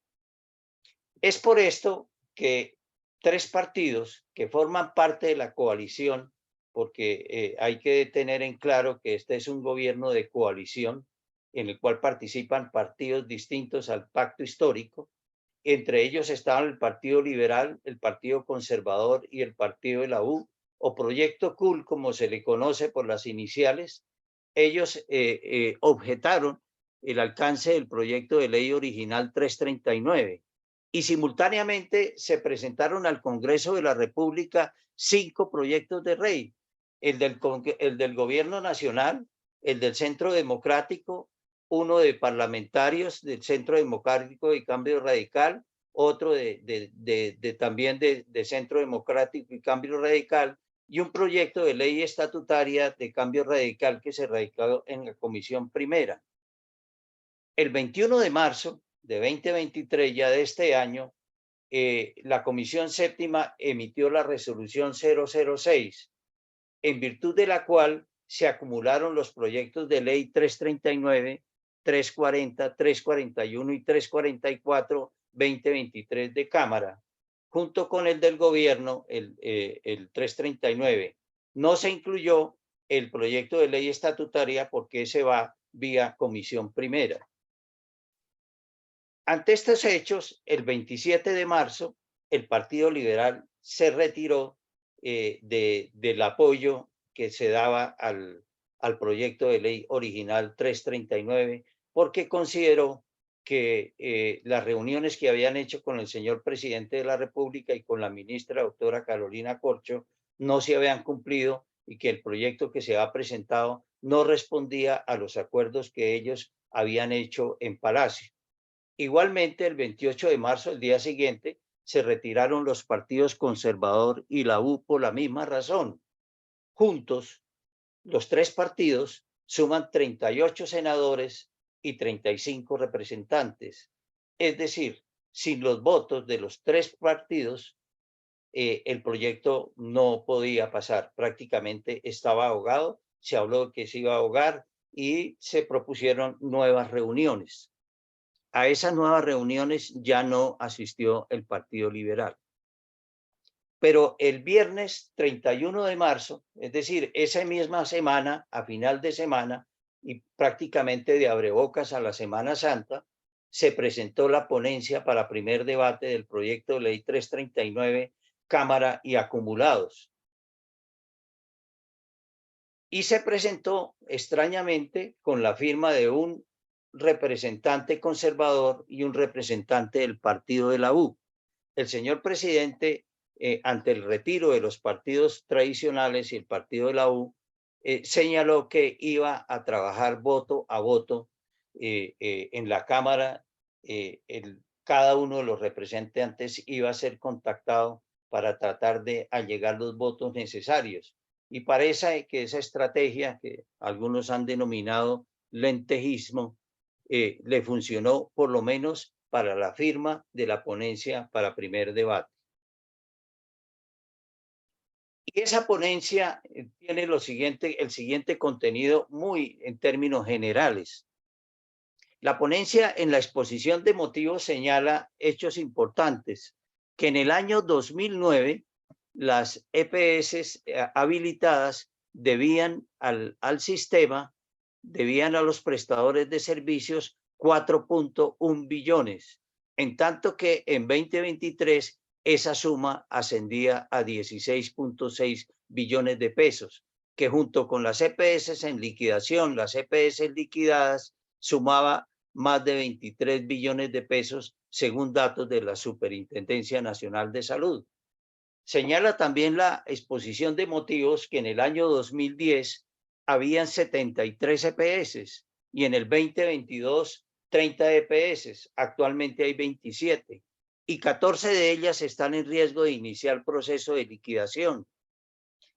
S6: Es por esto que 3 partidos que forman parte de la coalición, porque hay que tener en claro que este es un gobierno de coalición en el cual participan partidos distintos al pacto histórico. Entre ellos estaban el Partido Liberal, el Partido Conservador y el Partido de la U, o Proyecto CUL, como se le conoce por las iniciales. Ellos objetaron el alcance del proyecto de ley original 339 y simultáneamente se presentaron al Congreso de la República 5 proyectos de ley, el del Gobierno Nacional, el del Centro Democrático, uno de parlamentarios del Centro Democrático y Cambio Radical, otro también de Centro Democrático y Cambio Radical, y un proyecto de ley estatutaria de Cambio Radical que se radicó en la Comisión Primera. El 21 de marzo de 2023, ya de este año, la Comisión Séptima emitió la resolución 006, en virtud de la cual se acumularon los proyectos de ley 339, 340, 341 y 344 2023 de Cámara, junto con el del gobierno, el 339. No se incluyó el proyecto de ley estatutaria porque ese va vía Comisión Primera. Ante estos hechos, el 27 de marzo, el Partido Liberal se retiró del apoyo que se daba al proyecto de ley original 339, porque consideró que las reuniones que habían hecho con el señor presidente de la República y con la ministra doctora Carolina Corcho no se habían cumplido y que el proyecto que se ha presentado no respondía a los acuerdos que ellos habían hecho en Palacio. Igualmente, el 28 de marzo, el día siguiente, se retiraron los partidos Conservador y la U por la misma razón. Juntos, los tres partidos suman 38 senadores y 35 representantes. Es decir, sin los votos de los tres partidos, el proyecto no podía pasar. Prácticamente estaba ahogado, se habló de que se iba a ahogar y se propusieron nuevas reuniones. A esas nuevas reuniones ya no asistió el Partido Liberal. Pero el viernes 31 de marzo, es decir, esa misma semana, a final de semana, y prácticamente de abrebocas a la Semana Santa, se presentó la ponencia para primer debate del proyecto de ley 339, Cámara y acumulados. Y se presentó extrañamente con la firma de un representante conservador y un representante del partido de la U. El señor presidente, ante el retiro de los partidos tradicionales y el partido de la U, señaló que iba a trabajar voto a voto en la Cámara. Cada uno de los representantes iba a ser contactado para tratar de allegar los votos necesarios. Y parece que esa estrategia, que algunos han denominado lentejismo, le funcionó por lo menos para la firma de la ponencia para primer debate. Y esa ponencia tiene el siguiente contenido muy en términos generales. La ponencia en la exposición de motivos señala hechos importantes, que en el año 2009 las EPS habilitadas debían al sistema, debían a los prestadores de servicios 4.1 billones, en tanto que en 2023 esa suma ascendía a 16.6 billones de pesos, que junto con las EPS en liquidación, las EPS liquidadas, sumaba más de 23 billones de pesos, según datos de la Superintendencia Nacional de Salud. Señala también la exposición de motivos que en el año 2010 habían 73 EPS y en el 2022 30 EPS. Actualmente hay 27 y 14 de ellas están en riesgo de iniciar proceso de liquidación.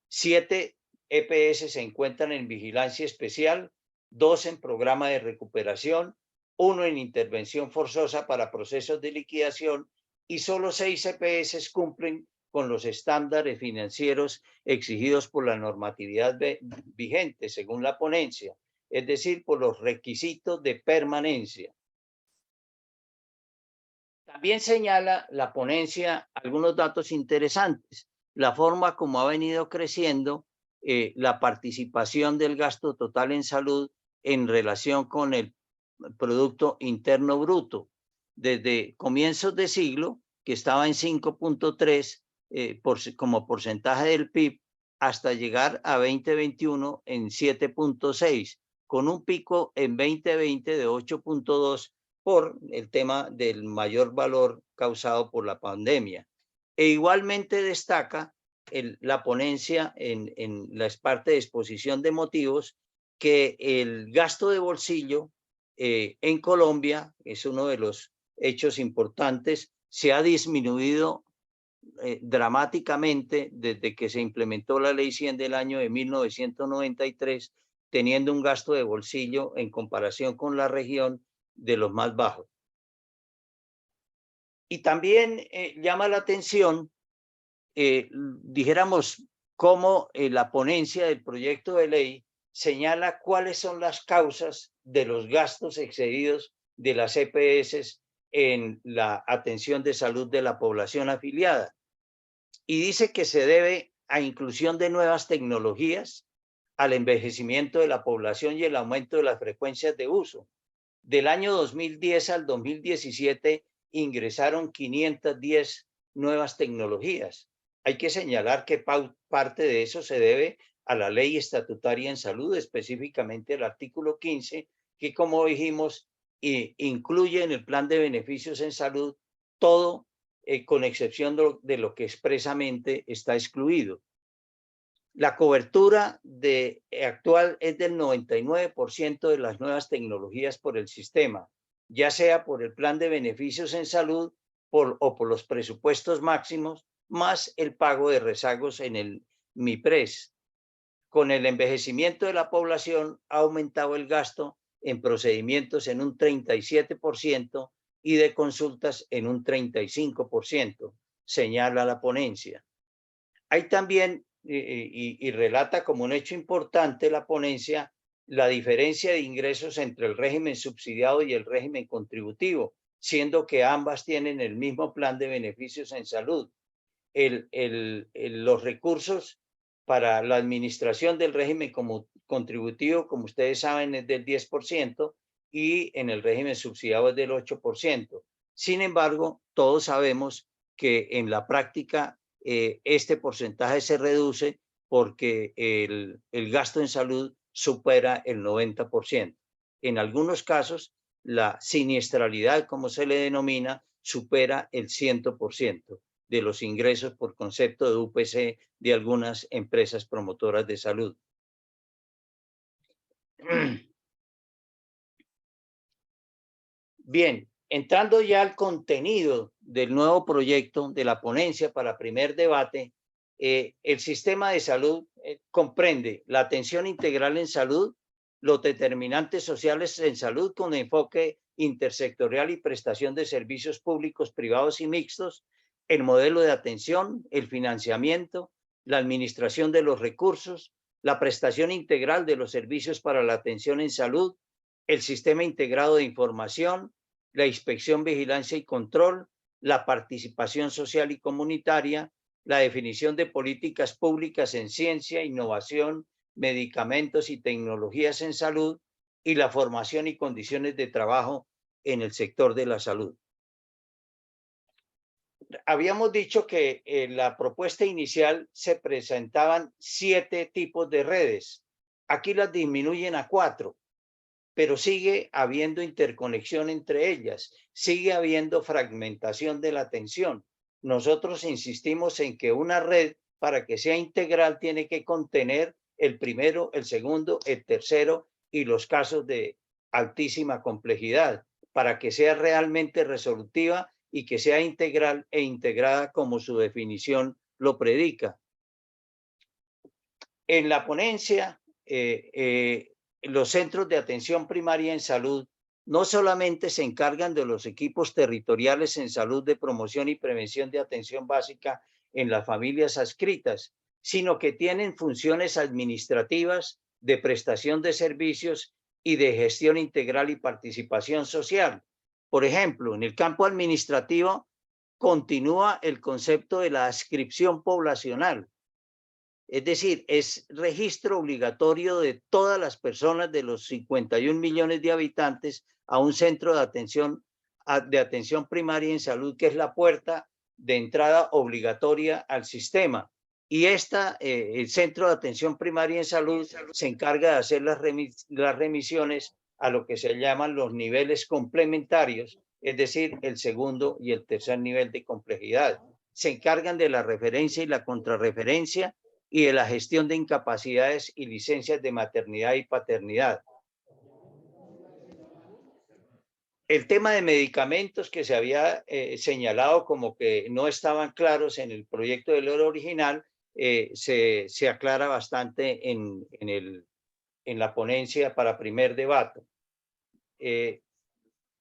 S6: 7 EPS se encuentran en vigilancia especial, 2 en programa de recuperación, 1 en intervención forzosa para procesos de liquidación y solo 6 EPS cumplen con los estándares financieros exigidos por la normatividad vigente, según la ponencia, es decir, por los requisitos de permanencia. También señala la ponencia algunos datos interesantes, la forma como ha venido creciendo la participación del gasto total en salud en relación con el Producto Interno Bruto. Desde comienzos de siglo, que estaba en 5.3, como porcentaje del PIB, hasta llegar a 2021 en 7.6, con un pico en 2020 de 8.2 por el tema del mayor valor causado por la pandemia. E igualmente destaca la ponencia en la parte de exposición de motivos que el gasto de bolsillo en Colombia, es uno de los hechos importantes, se ha disminuido dramáticamente desde que se implementó la Ley 100 del año de 1993, teniendo un gasto de bolsillo en comparación con la región de los más bajos. Y también llama la atención, dijéramos, cómo la ponencia del proyecto de ley señala cuáles son las causas de los gastos excedidos de las EPS en la atención de salud de la población afiliada. Y dice que se debe a inclusión de nuevas tecnologías, al envejecimiento de la población y el aumento de las frecuencias de uso. Del año 2010 al 2017 ingresaron 510 nuevas tecnologías. Hay que señalar que parte de eso se debe a la ley estatutaria en salud, específicamente el artículo 15, que como dijimos, incluye en el plan de beneficios en salud todo, con excepción de lo que expresamente está excluido. La cobertura actual es del 99% de las nuevas tecnologías por el sistema, ya sea por el plan de beneficios en salud o por los presupuestos máximos, más el pago de rezagos en el MIPRES. Con el envejecimiento de la población ha aumentado el gasto en procedimientos en un 37% y de consultas en un 35%, señala la ponencia. Hay también, y relata como un hecho importante la ponencia, la diferencia de ingresos entre el régimen subsidiado y el régimen contributivo, siendo que ambas tienen el mismo plan de beneficios en salud. Los recursos para la administración del régimen contributivo, como ustedes saben, es del 10% y en el régimen subsidiado es del 8%. Sin embargo, todos sabemos que en la práctica este porcentaje se reduce porque el gasto en salud supera el 90%. En algunos casos, la siniestralidad, como se le denomina, supera el 100% de los ingresos por concepto de UPC de algunas empresas promotoras de salud. Bien, entrando ya al contenido del nuevo proyecto de la ponencia para primer debate, el sistema de salud comprende la atención integral en salud, los determinantes sociales en salud con enfoque intersectorial y prestación de servicios públicos, privados y mixtos, el modelo de atención, el financiamiento, la administración de los recursos, la prestación integral de los servicios para la atención en salud, el sistema integrado de información, la inspección, vigilancia y control, la participación social y comunitaria, la definición de políticas públicas en ciencia, innovación, medicamentos y tecnologías en salud, y la formación y condiciones de trabajo en el sector de la salud. Habíamos dicho que en la propuesta inicial se presentaban 7 tipos de redes. Aquí las disminuyen a 4, pero sigue habiendo interconexión entre ellas, sigue habiendo fragmentación de la atención. Nosotros insistimos en que una red, para que sea integral, tiene que contener el primero, el segundo, el tercero y los casos de altísima complejidad, para que sea realmente resolutiva y que sea integral e integrada como su definición lo predica. En la ponencia, los centros de atención primaria en salud no solamente se encargan de los equipos territoriales en salud de promoción y prevención de atención básica en las familias adscritas, sino que tienen funciones administrativas de prestación de servicios y de gestión integral y participación social. Por ejemplo, en el campo administrativo continúa el concepto de la adscripción poblacional. Es decir, es registro obligatorio de todas las personas de los 51 millones de habitantes a un centro de atención primaria en salud, que es la puerta de entrada obligatoria al sistema. Y el centro de atención primaria en salud se encarga de hacer las remisiones a lo que se llaman los niveles complementarios, es decir, el segundo y el tercer nivel de complejidad. Se encargan de la referencia y la contrarreferencia y de la gestión de incapacidades y licencias de maternidad y paternidad. El tema de medicamentos que se había señalado como que no estaban claros en el proyecto de ley original, se aclara bastante en la ponencia para primer debate.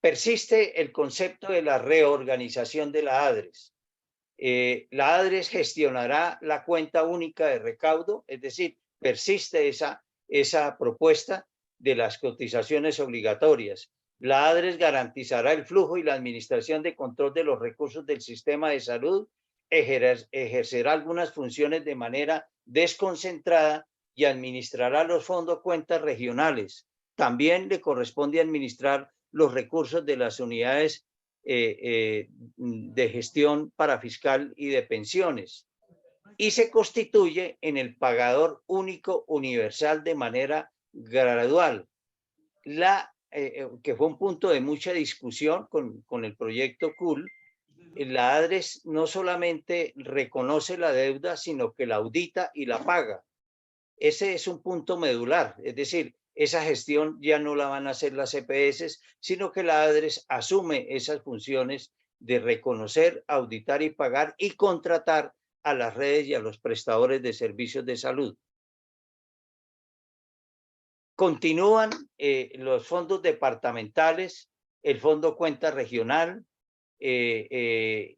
S6: Persiste el concepto de la reorganización de la ADRES. La ADRES gestionará la cuenta única de recaudo, es decir, persiste esa propuesta de las cotizaciones obligatorias. La ADRES garantizará el flujo y la administración de control de los recursos del sistema de salud, ejercerá algunas funciones de manera desconcentrada y administrará los fondos cuentas regionales. También le corresponde administrar los recursos de las unidades de gestión parafiscal y de pensiones, y se constituye en el pagador único universal de manera gradual. Que fue un punto de mucha discusión con el proyecto CUL, la ADRES no solamente reconoce la deuda, sino que la audita y la paga. Ese es un punto medular, es decir, esa gestión ya no la van a hacer las EPS, sino que la ADRES asume esas funciones de reconocer, auditar y pagar y contratar a las redes y a los prestadores de servicios de salud. Continúan los fondos departamentales, el fondo cuenta regional, y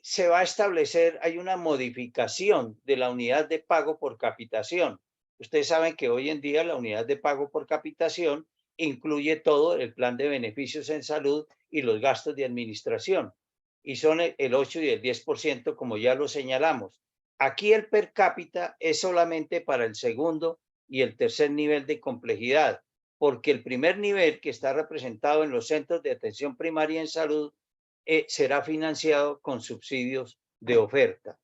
S6: se va a establecer, hay una modificación de la unidad de pago por capitación. Ustedes saben que hoy en día la unidad de pago por capitación incluye todo el plan de beneficios en salud y los gastos de administración, y son el 8 y el 10%, como ya lo señalamos. Aquí el per cápita es solamente para el segundo y el tercer nivel de complejidad, porque el primer nivel, que está representado en los centros de atención primaria en salud, será financiado con subsidios de oferta.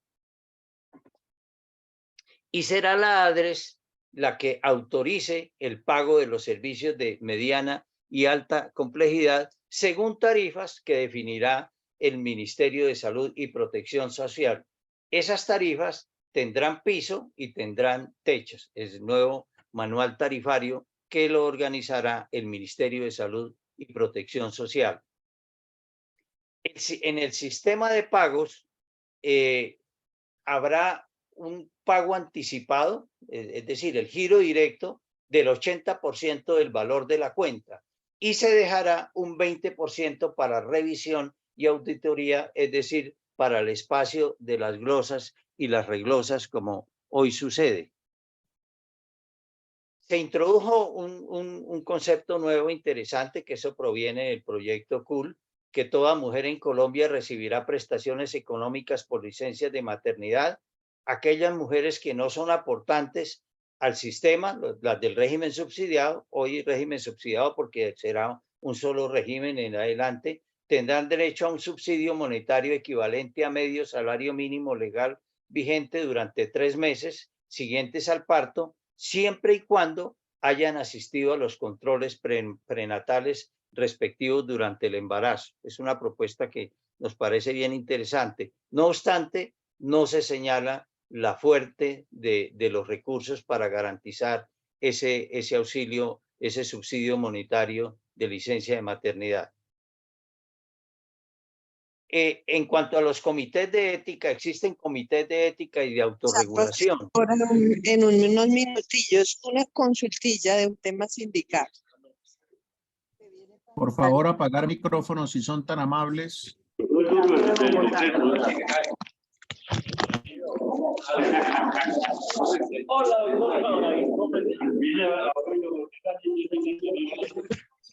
S6: Y será la ADRES la que autorice el pago de los servicios de mediana y alta complejidad según tarifas que definirá el Ministerio de Salud y Protección Social. Esas tarifas tendrán piso y tendrán techos. Es el nuevo manual tarifario que lo organizará el Ministerio de Salud y Protección Social. En el sistema de pagos habrá un pago anticipado, es decir, el giro directo del 80% del valor de la cuenta, y se dejará un 20% para revisión y auditoría, es decir, para el espacio de las glosas y las reglosas, como hoy sucede. Se introdujo un concepto nuevo interesante, que eso proviene del proyecto CUL, que toda mujer en Colombia recibirá prestaciones económicas por licencias de maternidad. Aquellas mujeres que no son aportantes al sistema, las del régimen subsidiado, hoy régimen subsidiado porque será un solo régimen en adelante, tendrán derecho a un subsidio monetario equivalente a medio salario mínimo legal vigente durante 3 meses siguientes al parto, siempre y cuando hayan asistido a los controles prenatales respectivos durante el embarazo. Es una propuesta que nos parece bien interesante. No obstante, no se señala la fuente de los recursos para garantizar ese auxilio, ese subsidio monetario de licencia de maternidad. En cuanto a los comités de ética, existen comités de ética y de autorregulación.
S7: En unos minutillos, una consultilla de un tema sindical.
S4: Por favor, apagar micrófonos si son tan amables.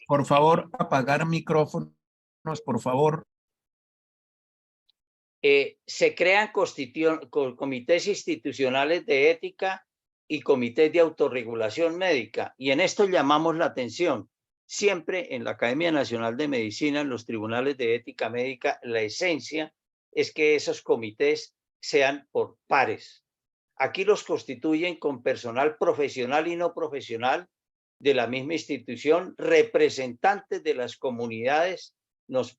S4: Por favor, apagar micrófonos, por favor.
S6: Se crean comités institucionales de ética y comités de autorregulación médica, y en esto llamamos la atención. Siempre en la Academia Nacional de Medicina, en los tribunales de ética médica, la esencia es que esos comités sean por pares. Aquí los constituyen con personal profesional y no profesional de la misma institución, representantes de las comunidades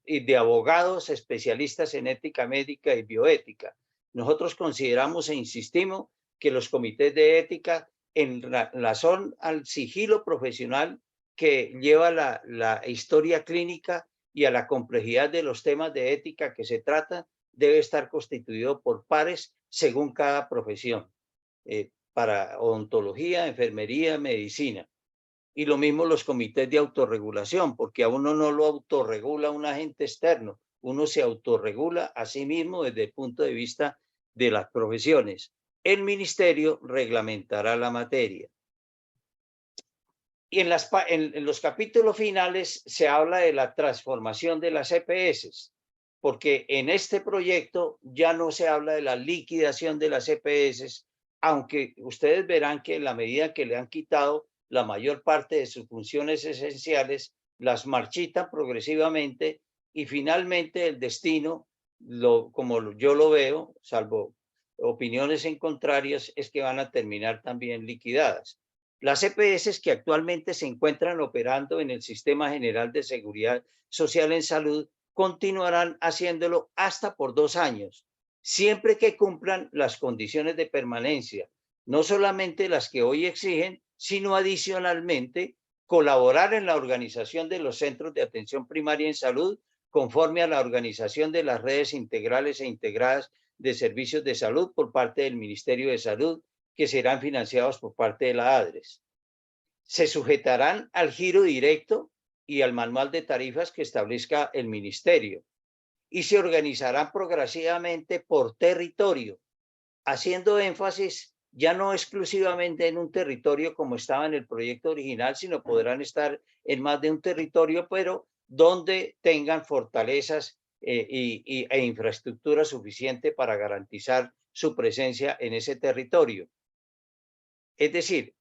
S6: y de abogados especialistas en ética médica y bioética. Nosotros consideramos e insistimos que los comités de ética en razón al sigilo profesional que lleva la historia clínica y a la complejidad de los temas de ética que se tratan, debe estar constituido por pares según cada profesión, para odontología, enfermería, medicina. Y lo mismo los comités de autorregulación, porque a uno no lo autorregula un agente externo, uno se autorregula a sí mismo desde el punto de vista de las profesiones. El ministerio reglamentará la materia. Y en los capítulos finales se habla de la transformación de las EPS, porque en este proyecto ya no se habla de la liquidación de las EPS, aunque ustedes verán que en la medida que le han quitado la mayor parte de sus funciones esenciales, las marchitan progresivamente y finalmente el destino, como yo lo veo, salvo opiniones en contrarias, es que van a terminar también liquidadas. Las EPS que actualmente se encuentran operando en el Sistema General de Seguridad Social en Salud continuarán haciéndolo hasta por 2 años, siempre que cumplan las condiciones de permanencia, no solamente las que hoy exigen, sino adicionalmente colaborar en la organización de los centros de atención primaria en salud conforme a la organización de las redes integrales e integradas de servicios de salud por parte del Ministerio de Salud, que serán financiados por parte de la ADRES. Se sujetarán al giro directo y al manual de tarifas que establezca el ministerio y se organizarán progresivamente por territorio, haciendo énfasis ya no exclusivamente en un territorio como estaba en el proyecto original, sino podrán estar en más de un territorio, pero donde tengan fortalezas e infraestructura suficiente para garantizar su presencia en ese territorio. Es decir,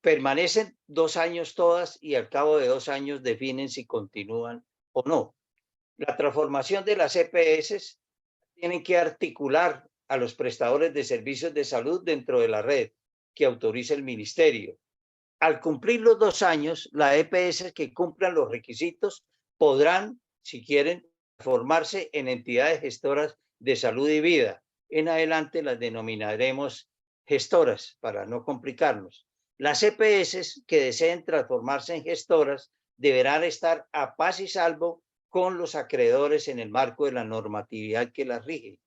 S6: permanecen 2 años todas y al cabo de 2 años definen si continúan o no. La transformación de las EPS tienen que articular a los prestadores de servicios de salud dentro de la red que autoriza el ministerio. Al cumplir los 2 años, las EPS que cumplan los requisitos podrán, si quieren, formarse en entidades gestoras de salud y vida. En adelante las denominaremos gestoras para no complicarnos. Las EPS que deseen transformarse en gestoras deberán estar a paz y salvo con los acreedores en el marco de la normatividad que las rige.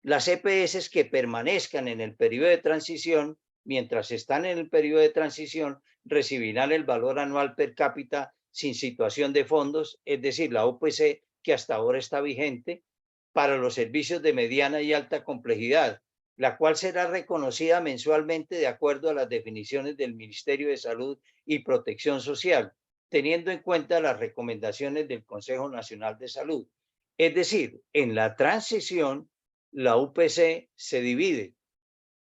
S6: Las EPS que permanezcan en el periodo de transición, mientras están en el periodo de transición, recibirán el valor anual per cápita sin situación de fondos, es decir, la UPC que hasta ahora está vigente para los servicios de mediana y alta complejidad, la cual será reconocida mensualmente de acuerdo a las definiciones del Ministerio de Salud y Protección Social, teniendo en cuenta las recomendaciones del Consejo Nacional de Salud. Es decir, en la transición, la UPC se divide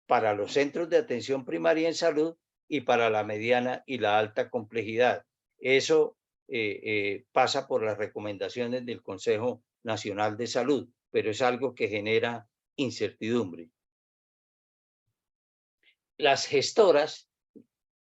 S6: para los centros de atención primaria en salud y para la mediana y la alta complejidad. Eso pasa por las recomendaciones del Consejo Nacional de Salud, pero es algo que genera incertidumbre. Las gestoras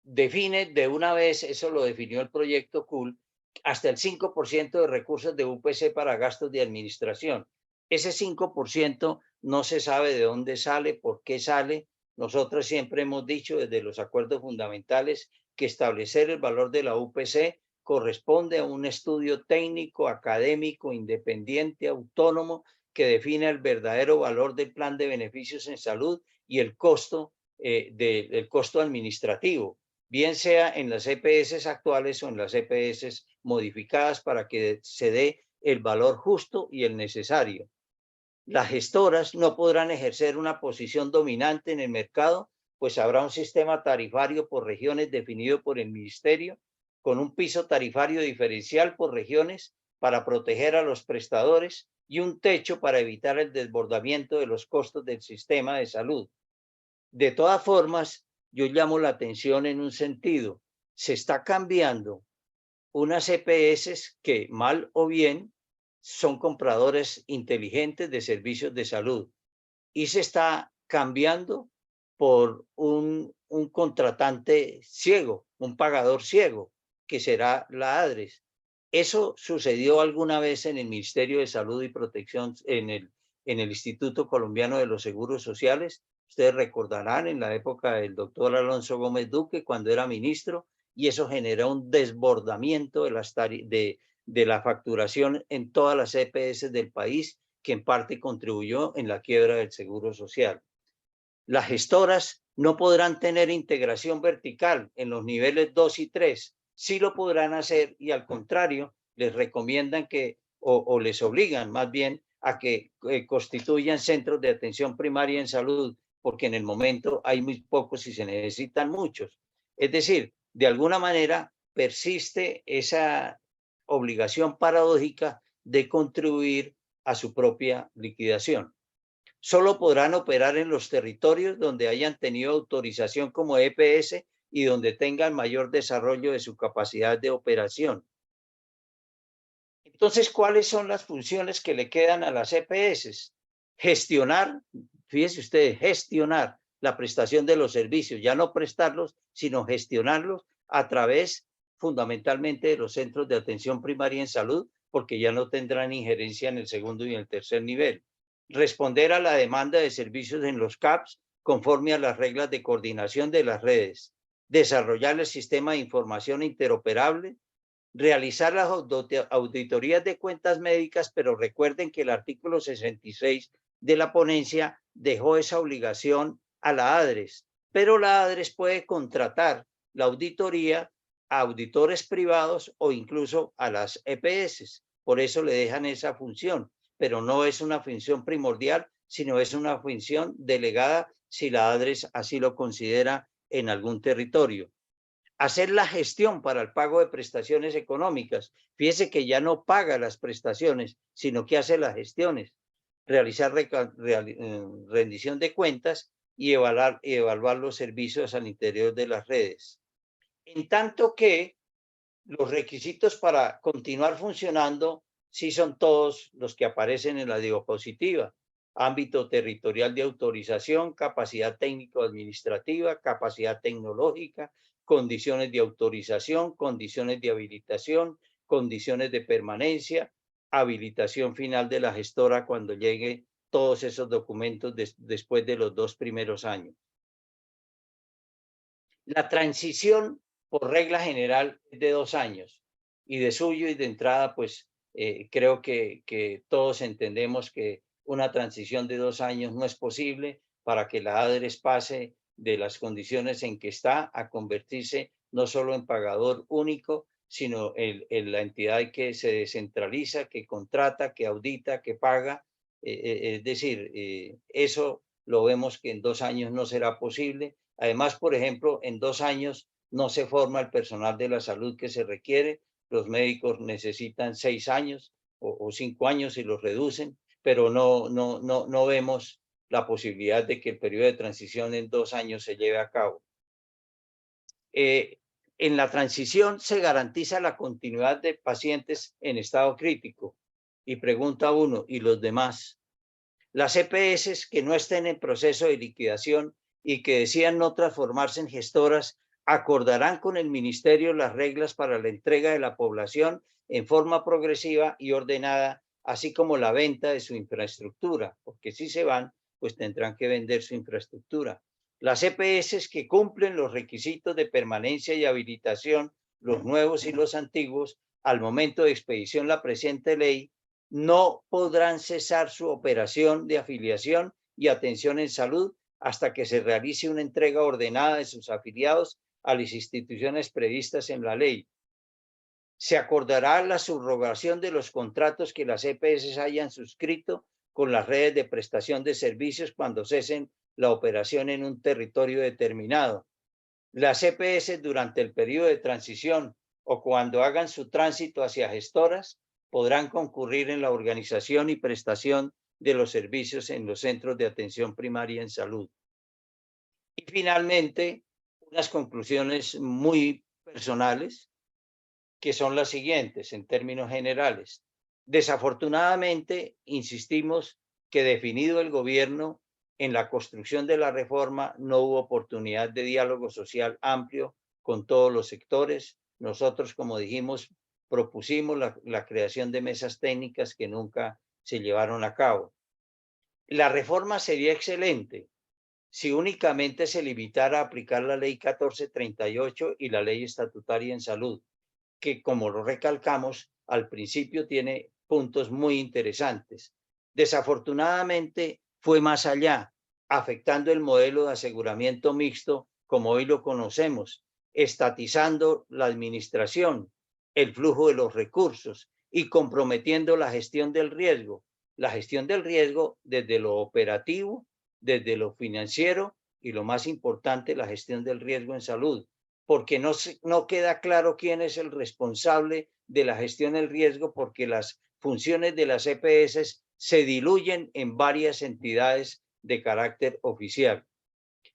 S6: definen de una vez, eso lo definió el proyecto CUL, hasta el 5% de recursos de UPC para gastos de administración. Ese 5% no se sabe de dónde sale, por qué sale. Nosotros siempre hemos dicho desde los acuerdos fundamentales que establecer el valor de la UPC corresponde a un estudio técnico, académico, independiente, autónomo, que define el verdadero valor del plan de beneficios en salud y el costo, el costo administrativo, bien sea en las EPS actuales o en las EPS modificadas para que se dé el valor justo y el necesario. Las gestoras no podrán ejercer una posición dominante en el mercado, pues habrá un sistema tarifario por regiones definido por el ministerio, con un piso tarifario diferencial por regiones para proteger a los prestadores y un techo para evitar el desbordamiento de los costos del sistema de salud. De todas formas, yo llamo la atención en un sentido. Se está cambiando unas EPS que, mal o bien, son compradores inteligentes de servicios de salud y se está cambiando por un contratante ciego, un pagador ciego, que será la ADRES. Eso sucedió alguna vez en el Ministerio de Salud y Protección, en el Instituto Colombiano de los Seguros Sociales. Ustedes recordarán en la época del doctor Alonso Gómez Duque, cuando era ministro, y eso genera un desbordamiento de la facturación en todas las EPS del país, que en parte contribuyó en la quiebra del Seguro Social. Las gestoras no podrán tener integración vertical en los niveles 2 y 3, sí lo podrán hacer y al contrario, les recomiendan que, o les obligan más bien, a que constituyan centros de atención primaria en salud, porque en el momento hay muy pocos y se necesitan muchos. Es decir, de alguna manera persiste esa obligación paradójica de contribuir a su propia liquidación. Solo podrán operar en los territorios donde hayan tenido autorización como EPS y donde tengan mayor desarrollo de su capacidad de operación. Entonces, ¿cuáles son las funciones que le quedan a las EPS? Gestionar, fíjense ustedes, gestionar la prestación de los servicios, ya no prestarlos, sino gestionarlos a través fundamentalmente de los centros de atención primaria en salud, porque ya no tendrán injerencia en el segundo y el tercer nivel. Responder a la demanda de servicios en los CAPS conforme a las reglas de coordinación de las redes. Desarrollar el sistema de información interoperable. Realizar las auditorías de cuentas médicas, pero recuerden que el artículo 66 de la ponencia dejó esa obligación a la ADRES, pero la ADRES puede contratar la auditoría a auditores privados o incluso a las EPS. Por eso le dejan esa función, pero no es una función primordial, sino es una función delegada si la ADRES así lo considera en algún territorio. Hacer la gestión para el pago de prestaciones económicas. Fíjese que ya no paga las prestaciones, sino que hace las gestiones. Realizar rendición de cuentas y evaluar los servicios al interior de las redes. En tanto que los requisitos para continuar funcionando sí son todos los que aparecen en la diapositiva. Ámbito territorial de autorización, capacidad técnico-administrativa, capacidad tecnológica, condiciones de autorización, condiciones de habilitación, condiciones de permanencia, habilitación final de la gestora cuando llegue todos esos documentos después de los 2 primeros años. La transición, por regla general, es de 2 años. Y de suyo y de entrada, pues creo que todos entendemos que una transición de 2 años no es posible para que la ADRES pase de las condiciones en que está a convertirse no solo en pagador único, sino en la entidad que se descentraliza, que contrata, que audita, que paga. Es decir, eso lo vemos que en 2 años no será posible. Además, por ejemplo, en 2 años no se forma el personal de la salud que se requiere. Los médicos necesitan 6 años o 5 años y los reducen, pero no vemos la posibilidad de que el periodo de transición en 2 años se lleve a cabo. En la transición se garantiza la continuidad de pacientes en estado crítico. Y pregunta uno, ¿y los demás? Las EPS que no estén en proceso de liquidación y que decidan no transformarse en gestoras, acordarán con el ministerio las reglas para la entrega de la población en forma progresiva y ordenada, así como la venta de su infraestructura, porque si se van, pues tendrán que vender su infraestructura. Las EPS que cumplen los requisitos de permanencia y habilitación, los nuevos y los antiguos, al momento de expedición la presente ley, no podrán cesar su operación de afiliación y atención en salud hasta que se realice una entrega ordenada de sus afiliados a las instituciones previstas en la ley. Se acordará la subrogación de los contratos que las EPS hayan suscrito con las redes de prestación de servicios cuando cesen la operación en un territorio determinado. Las EPS durante el periodo de transición o cuando hagan su tránsito hacia gestoras podrán concurrir en la organización y prestación de los servicios en los centros de atención primaria en salud. Y finalmente, unas conclusiones muy personales, que son las siguientes en términos generales. Desafortunadamente, insistimos que definido el gobierno en la construcción de la reforma, no hubo oportunidad de diálogo social amplio con todos los sectores. Nosotros, como dijimos, propusimos la creación de mesas técnicas que nunca se llevaron a cabo. La reforma sería excelente, si únicamente se limitara a aplicar la ley 1438 y la ley estatutaria en salud, que como lo recalcamos al principio tiene puntos muy interesantes. Desafortunadamente fue más allá, afectando el modelo de aseguramiento mixto como hoy lo conocemos, estatizando la administración, el flujo de los recursos y comprometiendo la gestión del riesgo. La gestión del riesgo desde lo operativo, desde lo financiero y lo más importante, la gestión del riesgo en salud, porque no queda claro quién es el responsable de la gestión del riesgo, porque las funciones de las EPS se diluyen en varias entidades de carácter oficial.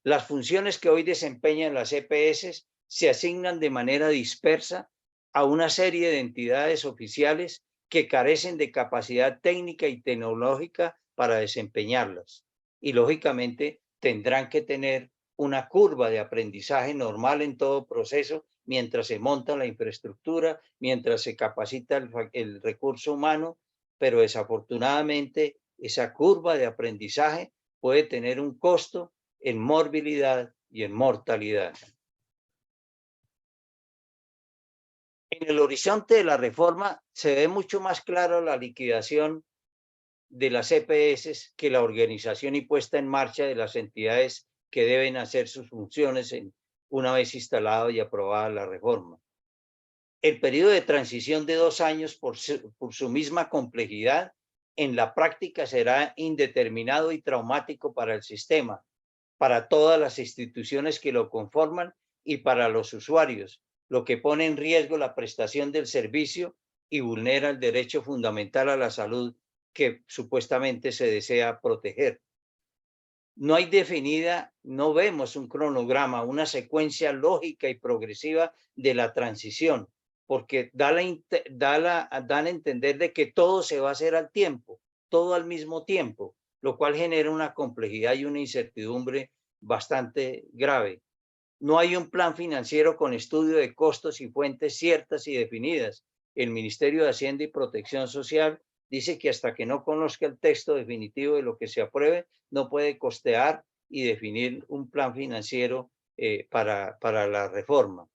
S6: Las funciones que hoy desempeñan las EPS se asignan de manera dispersa a una serie de entidades oficiales que carecen de capacidad técnica y tecnológica para desempeñarlas. Y lógicamente tendrán que tener una curva de aprendizaje normal en todo proceso mientras se monta la infraestructura, mientras se capacita el recurso humano, pero desafortunadamente esa curva de aprendizaje puede tener un costo en morbilidad y en mortalidad. En el horizonte de la reforma se ve mucho más claro la liquidación de las EPS que la organización y puesta en marcha de las entidades que deben hacer sus funciones una vez instalada y aprobada la reforma. El periodo de transición de 2 años, por su misma complejidad, en la práctica será indeterminado y traumático para el sistema, para todas las instituciones que lo conforman y para los usuarios, lo que pone en riesgo la prestación del servicio y vulnera el derecho fundamental a la salud que supuestamente se desea proteger. No hay definida, no vemos un cronograma, una secuencia lógica y progresiva de la transición, porque dan a entender de que todo se va a hacer al tiempo, todo al mismo tiempo, lo cual genera una complejidad y una incertidumbre bastante grave. No hay un plan financiero con estudio de costos y fuentes ciertas y definidas. El Ministerio de Hacienda y Protección Social dice que hasta que no conozca el texto definitivo de lo que se apruebe, no puede costear y definir un plan financiero para la reforma.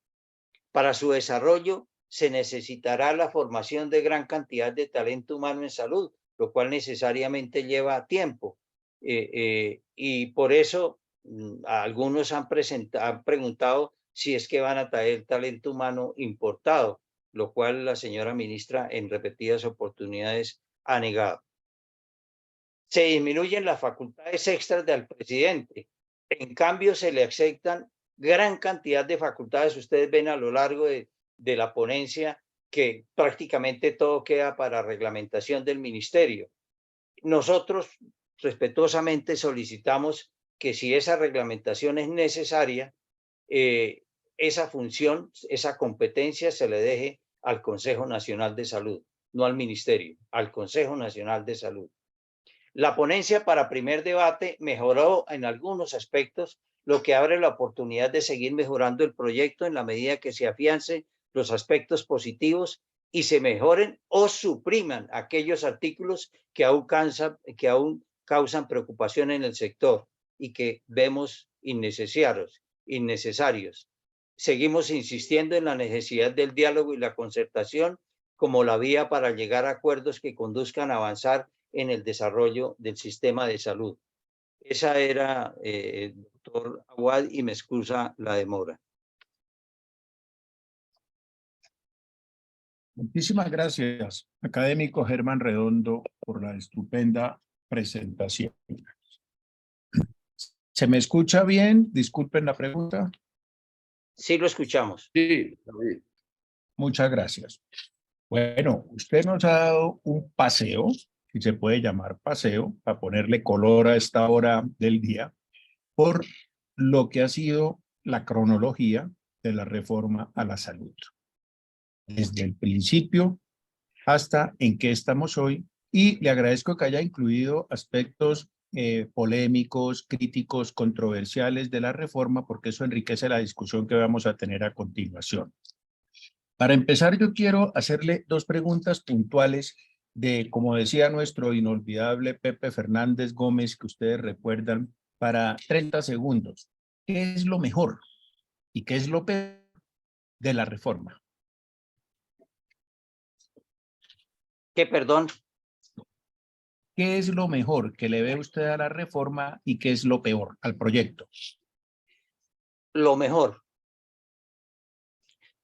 S6: Para su desarrollo se necesitará la formación de gran cantidad de talento humano en salud, lo cual necesariamente lleva tiempo. Y por eso algunos han preguntado si es que van a traer talento humano importado, lo cual la señora ministra en repetidas oportunidades ha negado. Se disminuyen las facultades extras del presidente. En cambio, se le aceptan gran cantidad de facultades. Ustedes ven a lo largo de la ponencia que prácticamente todo queda para reglamentación del ministerio. Nosotros respetuosamente solicitamos que si esa reglamentación es necesaria, esa función, esa competencia se le deje al Consejo Nacional de Salud, no al Ministerio, al Consejo Nacional de Salud. La ponencia para primer debate mejoró en algunos aspectos, lo que abre la oportunidad de seguir mejorando el proyecto en la medida que se afiancen los aspectos positivos y se mejoren o supriman aquellos artículos que aún causan preocupación en el sector y que vemos innecesarios. Seguimos insistiendo en la necesidad del diálogo y la concertación como la vía para llegar a acuerdos que conduzcan a avanzar en el desarrollo del sistema de salud. Esa era, doctor Aguad, y me excusa la demora.
S4: Muchísimas gracias, académico Germán Redondo, por la estupenda presentación. ¿Se me escucha bien? Disculpen la pregunta.
S6: Sí, lo escuchamos.
S1: Sí, está bien.
S4: Muchas gracias. Bueno, usted nos ha dado un paseo, si se puede llamar paseo, para ponerle color a esta hora del día, por lo que ha sido la cronología de la reforma a la salud. Desde el principio hasta en qué estamos hoy, y le agradezco que haya incluido aspectos polémicos, críticos, controversiales de la reforma, porque eso enriquece la discusión que vamos a tener a continuación. Para empezar, yo quiero hacerle 2 preguntas puntuales de, como decía nuestro inolvidable Pepe Fernández Gómez, que ustedes recuerdan, para 30 segundos. ¿Qué es lo mejor y qué es lo peor de la reforma?
S6: ¿Qué, perdón?
S4: ¿Qué es lo mejor que le ve usted a la reforma y qué es lo peor al proyecto?
S6: Lo mejor.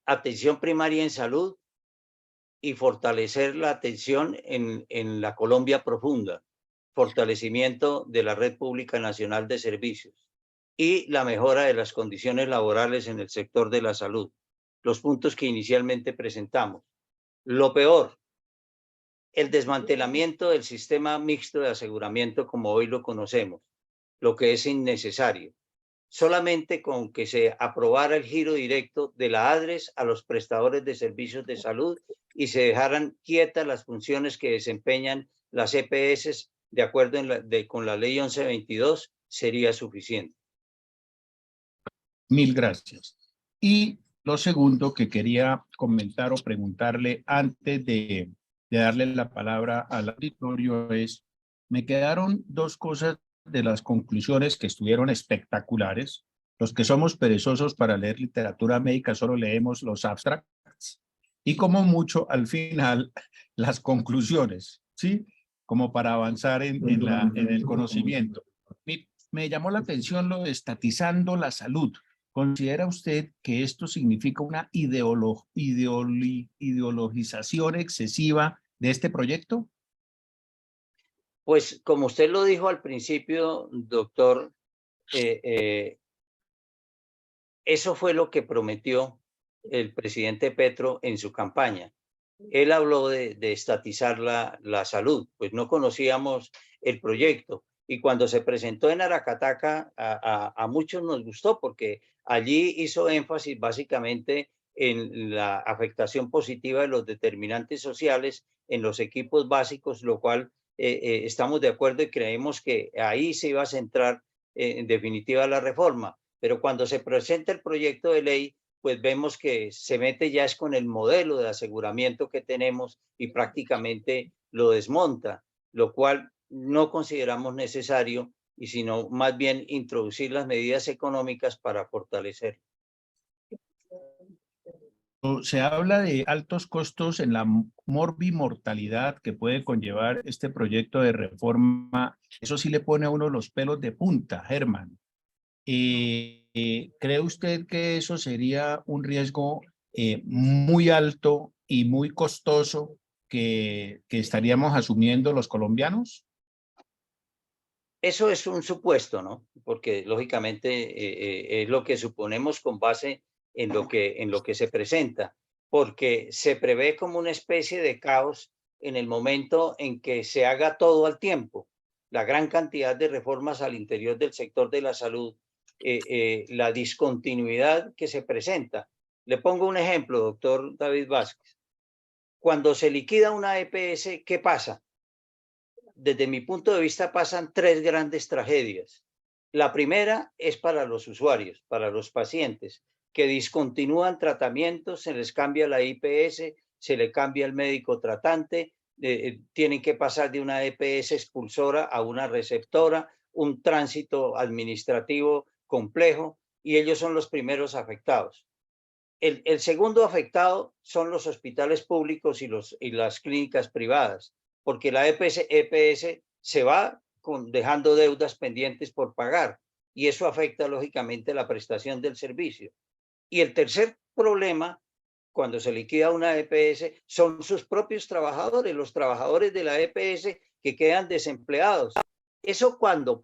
S6: Atención primaria en salud y fortalecer la atención en la Colombia profunda. Fortalecimiento de la Red Pública Nacional de Servicios y la mejora de las condiciones laborales en el sector de la salud. Los puntos que inicialmente presentamos. Lo peor, el desmantelamiento del sistema mixto de aseguramiento como hoy lo conocemos, lo que es innecesario. Solamente con que se aprobara el giro directo de la ADRES a los prestadores de servicios de salud y se dejaran quietas las funciones que desempeñan las EPS de acuerdo con la ley 1122, sería suficiente.
S4: Mil gracias. Y lo segundo que quería comentar o preguntarle antes de darle la palabra al auditorio es, me quedaron dos cosas de las conclusiones que estuvieron espectaculares. Los que somos perezosos para leer literatura médica solo leemos los abstracts y como mucho al final las conclusiones, ¿sí? Como para avanzar en el conocimiento. Me llamó la atención lo de estatizando la salud. ¿Considera usted que esto significa una ideologización excesiva de este proyecto?
S6: Pues como usted lo dijo al principio, doctor, eso fue lo que prometió el presidente Petro en su campaña. Él habló de estatizar la salud, pues no conocíamos el proyecto. Y cuando se presentó en Aracataca, a muchos nos gustó porque allí hizo énfasis básicamente en la afectación positiva de los determinantes sociales en los equipos básicos, lo cual estamos de acuerdo y creemos que ahí se iba a centrar en definitiva la reforma. Pero cuando se presenta el proyecto de ley, pues vemos que se mete ya es con el modelo de aseguramiento que tenemos y prácticamente lo desmonta, lo cual no consideramos necesario y sino más bien introducir las medidas económicas para fortalecer.
S4: Se habla de altos costos en la morbimortalidad que puede conllevar este proyecto de reforma. Eso sí le pone a uno los pelos de punta, Germán. ¿Cree usted que eso sería un riesgo muy alto y muy costoso que estaríamos asumiendo los colombianos?
S6: Eso es un supuesto, ¿no? Porque lógicamente es lo que suponemos con base en lo que se presenta, porque se prevé como una especie de caos en el momento en que se haga todo al tiempo. La gran cantidad de reformas al interior del sector de la salud, la discontinuidad que se presenta. Le pongo un ejemplo, doctor David Vázquez. Cuando se liquida una EPS, ¿qué pasa? Desde mi punto de vista pasan tres grandes tragedias. La primera es para los usuarios, para los pacientes, que discontinúan tratamientos, se les cambia la IPS, se le cambia el médico tratante, tienen que pasar de una EPS expulsora a una receptora, un tránsito administrativo complejo, y ellos son los primeros afectados. El segundo afectado son los hospitales públicos y las clínicas privadas, porque la EPS se va dejando deudas pendientes por pagar y eso afecta lógicamente la prestación del servicio. Y el tercer problema, cuando se liquida una EPS, son sus propios trabajadores, los trabajadores de la EPS que quedan desempleados. Eso cuando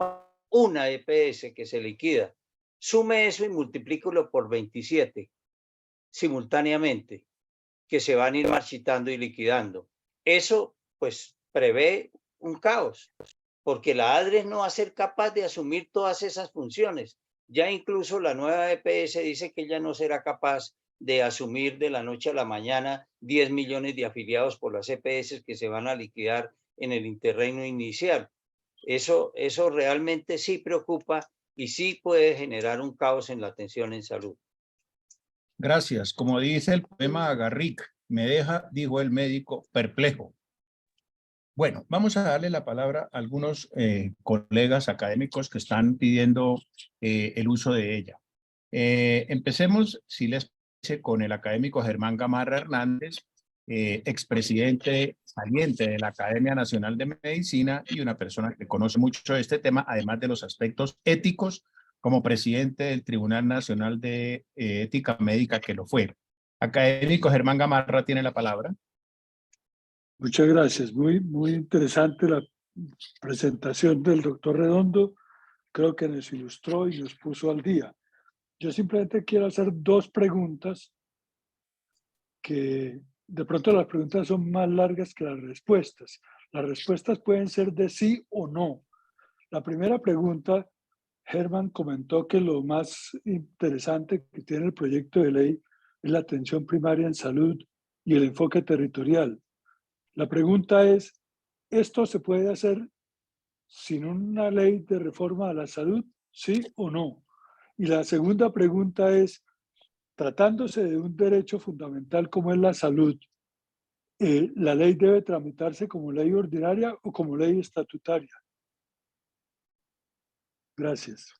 S6: una EPS que se liquida, sume eso y multiplícalo por 27 simultáneamente, que se van a ir marchitando y liquidando. Eso pues prevé un caos, porque la ADRES no va a ser capaz de asumir todas esas funciones. Ya incluso la nueva EPS dice que ella no será capaz de asumir de la noche a la mañana 10 millones de afiliados por las EPS que se van a liquidar en el interregno inicial. Eso realmente sí preocupa y sí puede generar un caos en la atención en salud.
S4: Gracias. Como dice el poema Agarric, me deja, dijo el médico, perplejo. Bueno, vamos a darle la palabra a algunos colegas académicos que están pidiendo el uso de ella. Empecemos, si les parece, con el académico Germán Gamarra Hernández, expresidente saliente de la Academia Nacional de Medicina y una persona que conoce mucho este tema, además de los aspectos éticos, como presidente del Tribunal Nacional de Ética Médica que lo fue. Académico Germán Gamarra tiene la palabra.
S5: Muchas gracias. Muy interesante la presentación del doctor Redondo. Creo que nos ilustró y nos puso al día. Yo simplemente quiero hacer dos preguntas que de pronto las preguntas son más largas que las respuestas. Las respuestas pueden ser de sí o no. La primera pregunta, Germán comentó que lo más interesante que tiene el proyecto de ley es la atención primaria en salud y el enfoque territorial. La pregunta es, ¿esto se puede hacer sin una ley de reforma a la salud? ¿Sí o no? Y la segunda pregunta es, tratándose de un derecho fundamental como es la salud, ¿la ley debe tramitarse como ley ordinaria o como ley estatutaria? Gracias.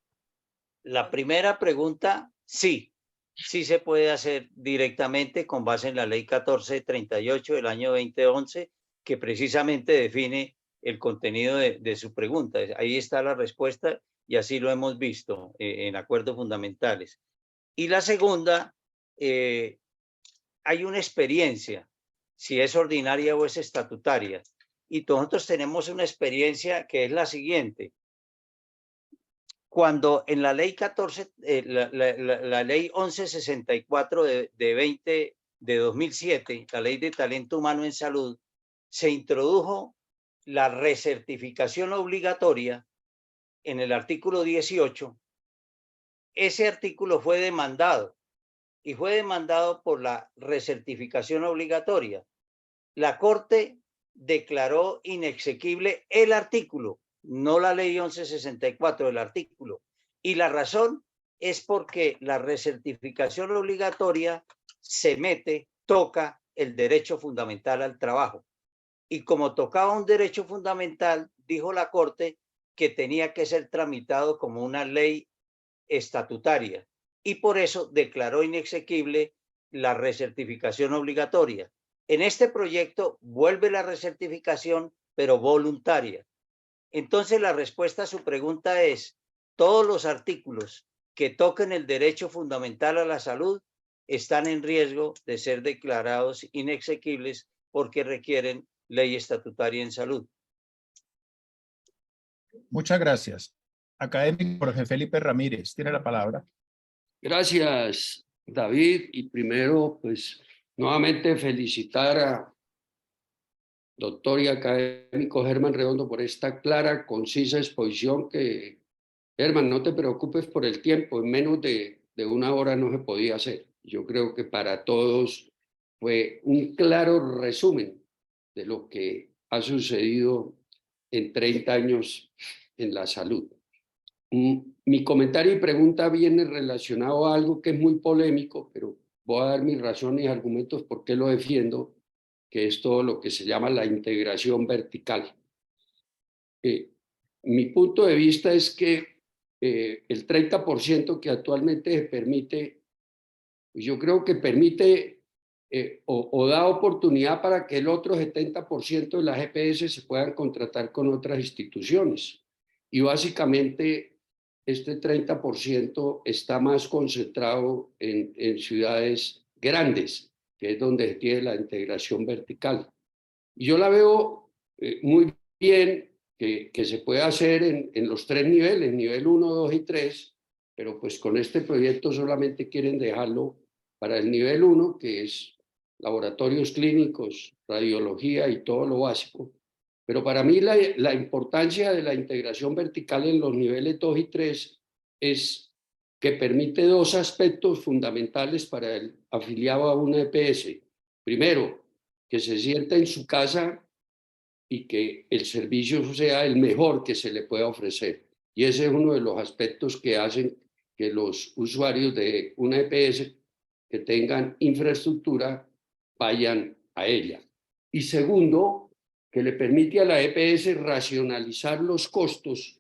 S6: La primera pregunta, sí se puede hacer directamente con base en la ley 1438 del año 2011, que precisamente define el contenido de su pregunta. Ahí está la respuesta y así lo hemos visto en acuerdos fundamentales. Y la segunda, hay una experiencia, si es ordinaria o es estatutaria. Y nosotros tenemos una experiencia que es la siguiente. Cuando en la ley 14, la ley 1164 de 2007, la ley de talento humano en salud, se introdujo la recertificación obligatoria en el artículo 18. Ese artículo fue demandado y fue demandado por la recertificación obligatoria. La Corte declaró inexequible el artículo, no la ley 1164 del artículo. Y la razón es porque la recertificación obligatoria toca el derecho fundamental al trabajo. Y como tocaba un derecho fundamental, dijo la Corte que tenía que ser tramitado como una ley estatutaria. Y por eso declaró inexequible la recertificación obligatoria. En este proyecto vuelve la recertificación, pero voluntaria. Entonces, la respuesta a su pregunta es, todos los artículos que toquen el derecho fundamental a la salud están en riesgo de ser declarados inexequibles porque requieren ley estatutaria en salud.
S4: Muchas gracias. Académico Jorge Felipe Ramírez, tiene la palabra.
S1: Gracias, David. Y primero, pues, nuevamente felicitar a doctor y académico Germán Redondo por esta clara, concisa exposición que, Germán, no te preocupes por el tiempo, en menos de una hora no se podía hacer. Yo creo que para todos fue un claro resumen de lo que ha sucedido en 30 años en la salud. Mi comentario y pregunta viene relacionado a algo que es muy polémico, pero voy a dar mis razones y argumentos por qué lo defiendo, que es todo lo que se llama la integración vertical. Mi punto de vista es que el 30% que actualmente se permite, yo creo que permite o da oportunidad para que el otro 70% de las EPS se puedan contratar con otras instituciones. Y básicamente este 30% está más concentrado en ciudades grandes, que es donde tiene la integración vertical. Y yo la veo muy bien que se puede hacer en los tres niveles, nivel 1, 2 y 3, pero pues con este proyecto solamente quieren dejarlo para el nivel 1, que es laboratorios clínicos, radiología y todo lo básico. Pero para mí la importancia de la integración vertical en los niveles 2 y 3 es que permite dos aspectos fundamentales para el afiliado a una EPS. Primero, que se sienta en su casa y que el servicio sea el mejor que se le pueda ofrecer. Y ese es uno de los aspectos que hacen que los usuarios de una EPS que tengan infraestructura vayan a ella. Y segundo, que le permite a la EPS racionalizar los costos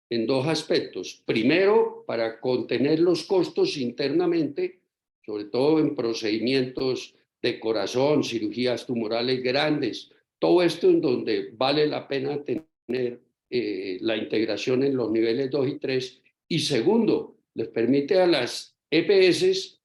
S1: en dos aspectos. Primero, para contener los costos internamente, sobre todo en procedimientos de corazón, cirugías tumorales grandes, todo esto en donde vale la pena tener la integración en los niveles 2 y 3. Y segundo, les permite a las EPS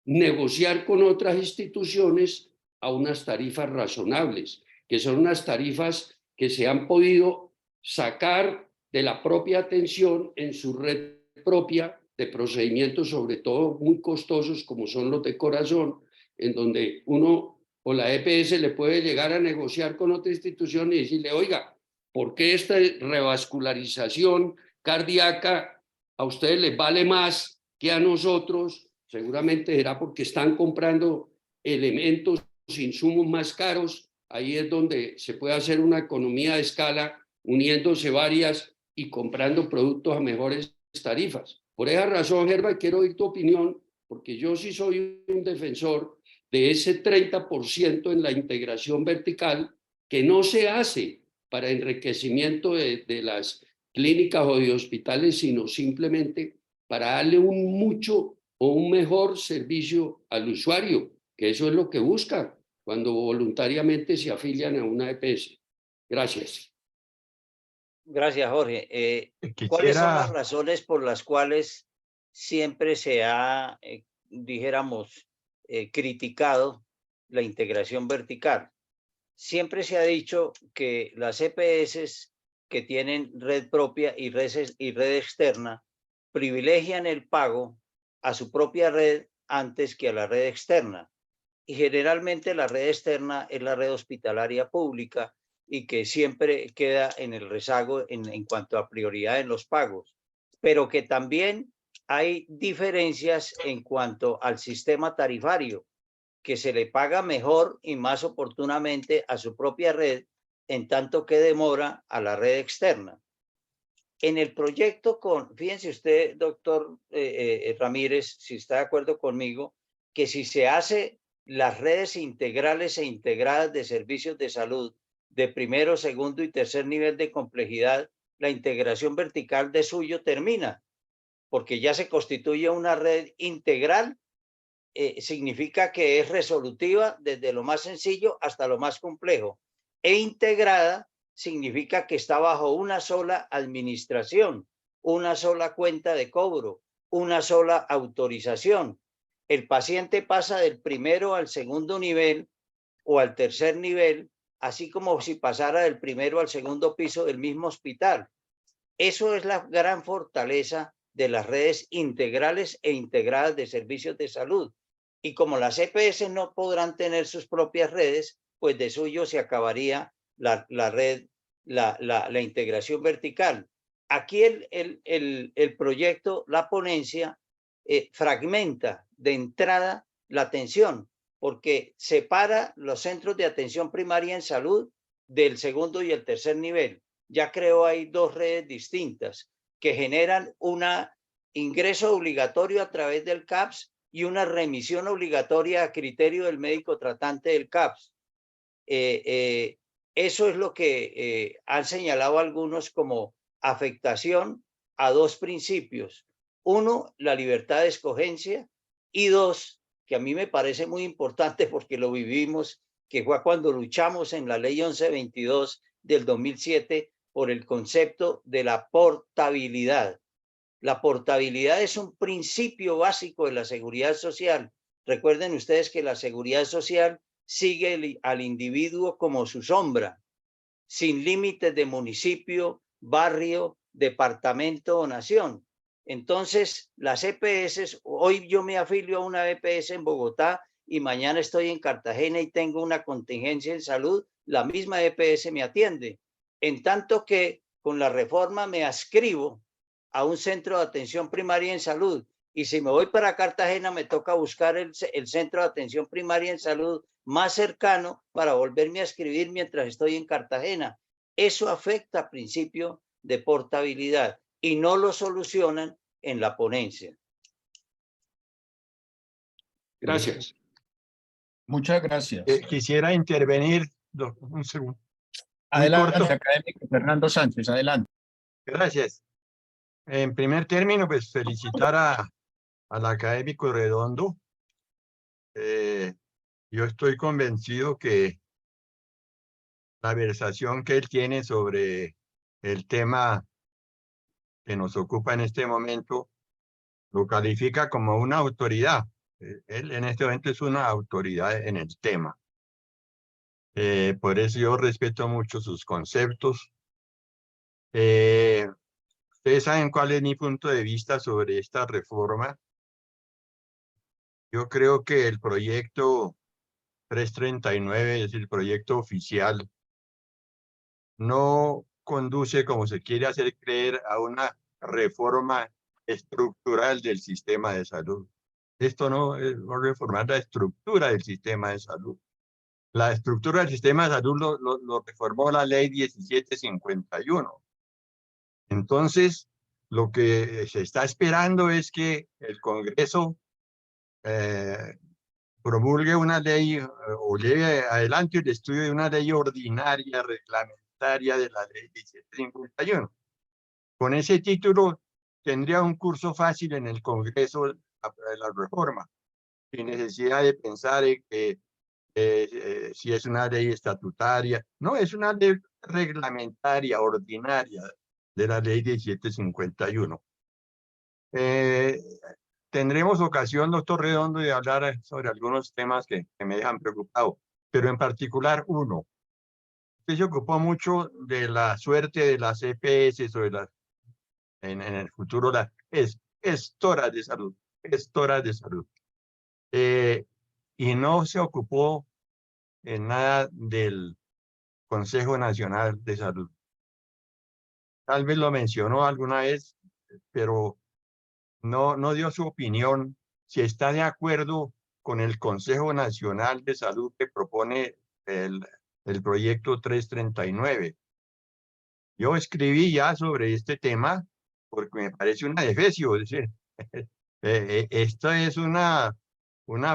S1: negociar con otras instituciones a unas tarifas razonables, que son unas tarifas que se han podido sacar de la propia atención en su red propia de procedimientos, sobre todo muy costosos como son los de corazón, en donde uno o la EPS le puede llegar a negociar con otra institución y decirle, oiga, ¿por qué esta revascularización cardíaca a ustedes les vale más que a nosotros? Seguramente será porque están comprando elementos, insumos más caros. Ahí es donde se puede hacer una economía de escala, uniéndose varias y comprando productos a mejores tarifas. Por esa razón, Gerba, quiero oír tu opinión, porque yo sí soy un defensor de ese 30% en la integración vertical que no se hace para enriquecimiento de las clínicas o de hospitales, sino simplemente para darle un mucho o un mejor servicio al usuario, que eso es lo que busca cuando voluntariamente se afilian a una EPS. Gracias.
S6: Gracias, Jorge. ¿Cuáles son las razones por las cuales siempre se ha, dijéramos, criticado la integración vertical? Siempre se ha dicho que las EPS que tienen red propia y red externa privilegian el pago a su propia red antes que a la red externa. Y generalmente la red externa es la red hospitalaria pública y que siempre queda en el rezago en cuanto a prioridad en los pagos, pero que también hay diferencias en cuanto al sistema tarifario, que se le paga mejor y más oportunamente a su propia red, en tanto que demora a la red externa. En el proyecto fíjense usted, doctor Ramírez, si está de acuerdo conmigo, que si se hace las redes integrales e integradas de servicios de salud de primero, segundo y tercer nivel de complejidad, la integración vertical de suyo termina, porque ya se constituye una red integral. Significa que es resolutiva desde lo más sencillo hasta lo más complejo. E integrada significa que está bajo una sola administración, una sola cuenta de cobro, una sola autorización. El paciente pasa del primero al segundo nivel o al tercer nivel, así como si pasara del primero al segundo piso del mismo hospital. Eso es la gran fortaleza de las redes integrales e integradas de servicios de salud. Y como las EPS no podrán tener sus propias redes, pues de suyo se acabaría la red, la integración vertical. Aquí el proyecto, la ponencia, fragmenta de entrada la atención, porque separa los centros de atención primaria en salud del segundo y el tercer nivel. Ya creo hay dos redes distintas que generan un ingreso obligatorio a través del CAPS y una remisión obligatoria a criterio del médico tratante del CAPS. Eso es lo que han señalado algunos como afectación a dos principios. Uno, la libertad de escogencia, y dos, que a mí me parece muy importante porque lo vivimos, que fue cuando luchamos en la ley 1122 del 2007 por el concepto de la portabilidad. La portabilidad es un principio básico de la seguridad social. Recuerden ustedes que la seguridad social sigue al individuo como su sombra, sin límites de municipio, barrio, departamento o nación. Entonces, las EPS, hoy yo me afilio a una EPS en Bogotá y mañana estoy en Cartagena y tengo una contingencia en salud, la misma EPS me atiende. En tanto que con la reforma me adscribo a un centro de atención primaria en salud. Y si me voy para Cartagena, me toca buscar el centro de atención primaria en salud más cercano para volverme a escribir mientras estoy en Cartagena. Eso afecta al principio de portabilidad y no lo solucionan en la ponencia.
S1: Gracias.
S4: Muchas gracias.
S8: Quisiera intervenir, un segundo.
S4: Adelante,
S8: corto.
S4: académico Fernando Sánchez, adelante.
S8: Gracias. En primer término, pues felicitar al académico Redondo. Yo estoy convencido que la versación que él tiene sobre el tema que nos ocupa en este momento lo califica como una autoridad. Él en este momento es una autoridad en el tema. Por eso yo respeto mucho sus conceptos. Ustedes saben cuál es mi punto de vista sobre esta reforma. Yo creo que el proyecto 339 es el proyecto oficial. No conduce, como se quiere hacer creer, a una reforma estructural del sistema de salud. Esto no es reformar la estructura del sistema de salud. La estructura del sistema de salud lo reformó la ley 1751. Entonces, lo que se está esperando es que el Congreso promulgue una ley o lleve adelante el estudio de una ley ordinaria, reglamentaria de la ley 1751. Con ese título tendría un curso fácil en el Congreso de la reforma, sin necesidad de pensar en que si es una ley estatutaria. No, es una ley reglamentaria, ordinaria de la ley 1751. Tendremos ocasión, doctor Redondo, de hablar sobre algunos temas que me dejan preocupado, pero en particular uno. Usted se ocupó mucho de la suerte de las EPS o de las, en el futuro, las gestoras de salud, gestoras de salud. Y no se ocupó en nada del Consejo Nacional de Salud. Tal vez lo mencionó alguna vez, pero no dio su opinión, si está de acuerdo con el Consejo Nacional de Salud que propone el proyecto 339. Yo escribí ya sobre este tema porque me parece una defecio, es decir, esto es una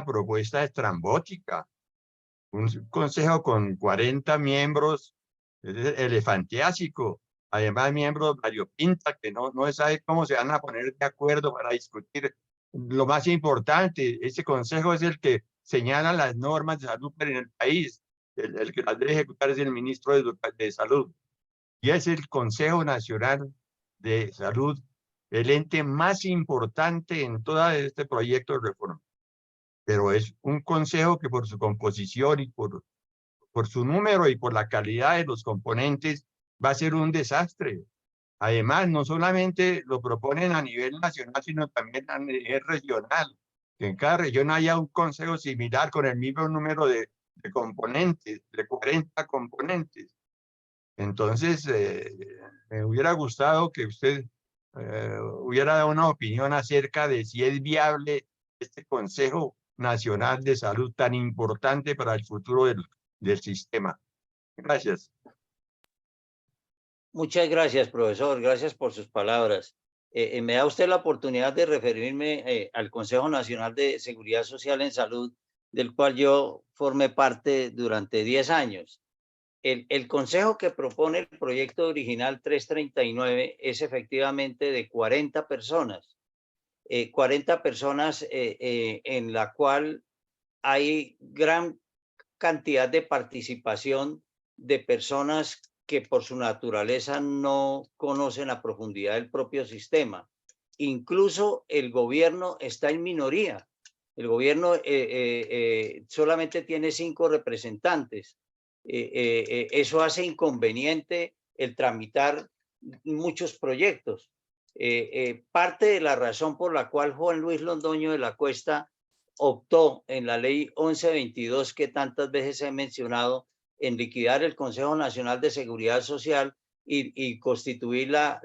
S8: propuesta estrambótica. Un consejo con 40 miembros, elefantiásico, además miembros variopinta que no sabe cómo se van a poner de acuerdo para discutir. Lo más importante, ese consejo es el que señala las normas de salud en el país. El que las debe ejecutar es el ministro de Salud. Y es el Consejo Nacional de Salud, el ente más importante en todo este proyecto de reforma. Pero es un consejo que por su composición y por su número y por la calidad de los componentes va a ser un desastre. Además, no solamente lo proponen a nivel nacional, sino también a nivel regional. Que en cada región haya un consejo similar con el mismo número de componentes, de 40 componentes. Entonces, me hubiera gustado que usted hubiera dado una opinión acerca de si es viable este Consejo Nacional de Salud tan importante para el futuro del sistema. Gracias.
S6: Muchas gracias, profesor. Gracias por sus palabras. Me da usted la oportunidad de referirme al Consejo Nacional de Seguridad Social en Salud, del cual yo formé parte durante 10 años. El consejo que propone el proyecto original 339 es efectivamente de 40 personas. 40 personas en la cual hay gran cantidad de participación de personas que por su naturaleza no conocen a profundidad el propio sistema. Incluso el gobierno está en minoría. El gobierno solamente tiene 5 representantes. Eso hace inconveniente el tramitar muchos proyectos. Parte de la razón por la cual Juan Luis Londoño de la Cuesta optó en la ley 1122 que tantas veces he mencionado en liquidar el Consejo Nacional de Seguridad Social y constituir la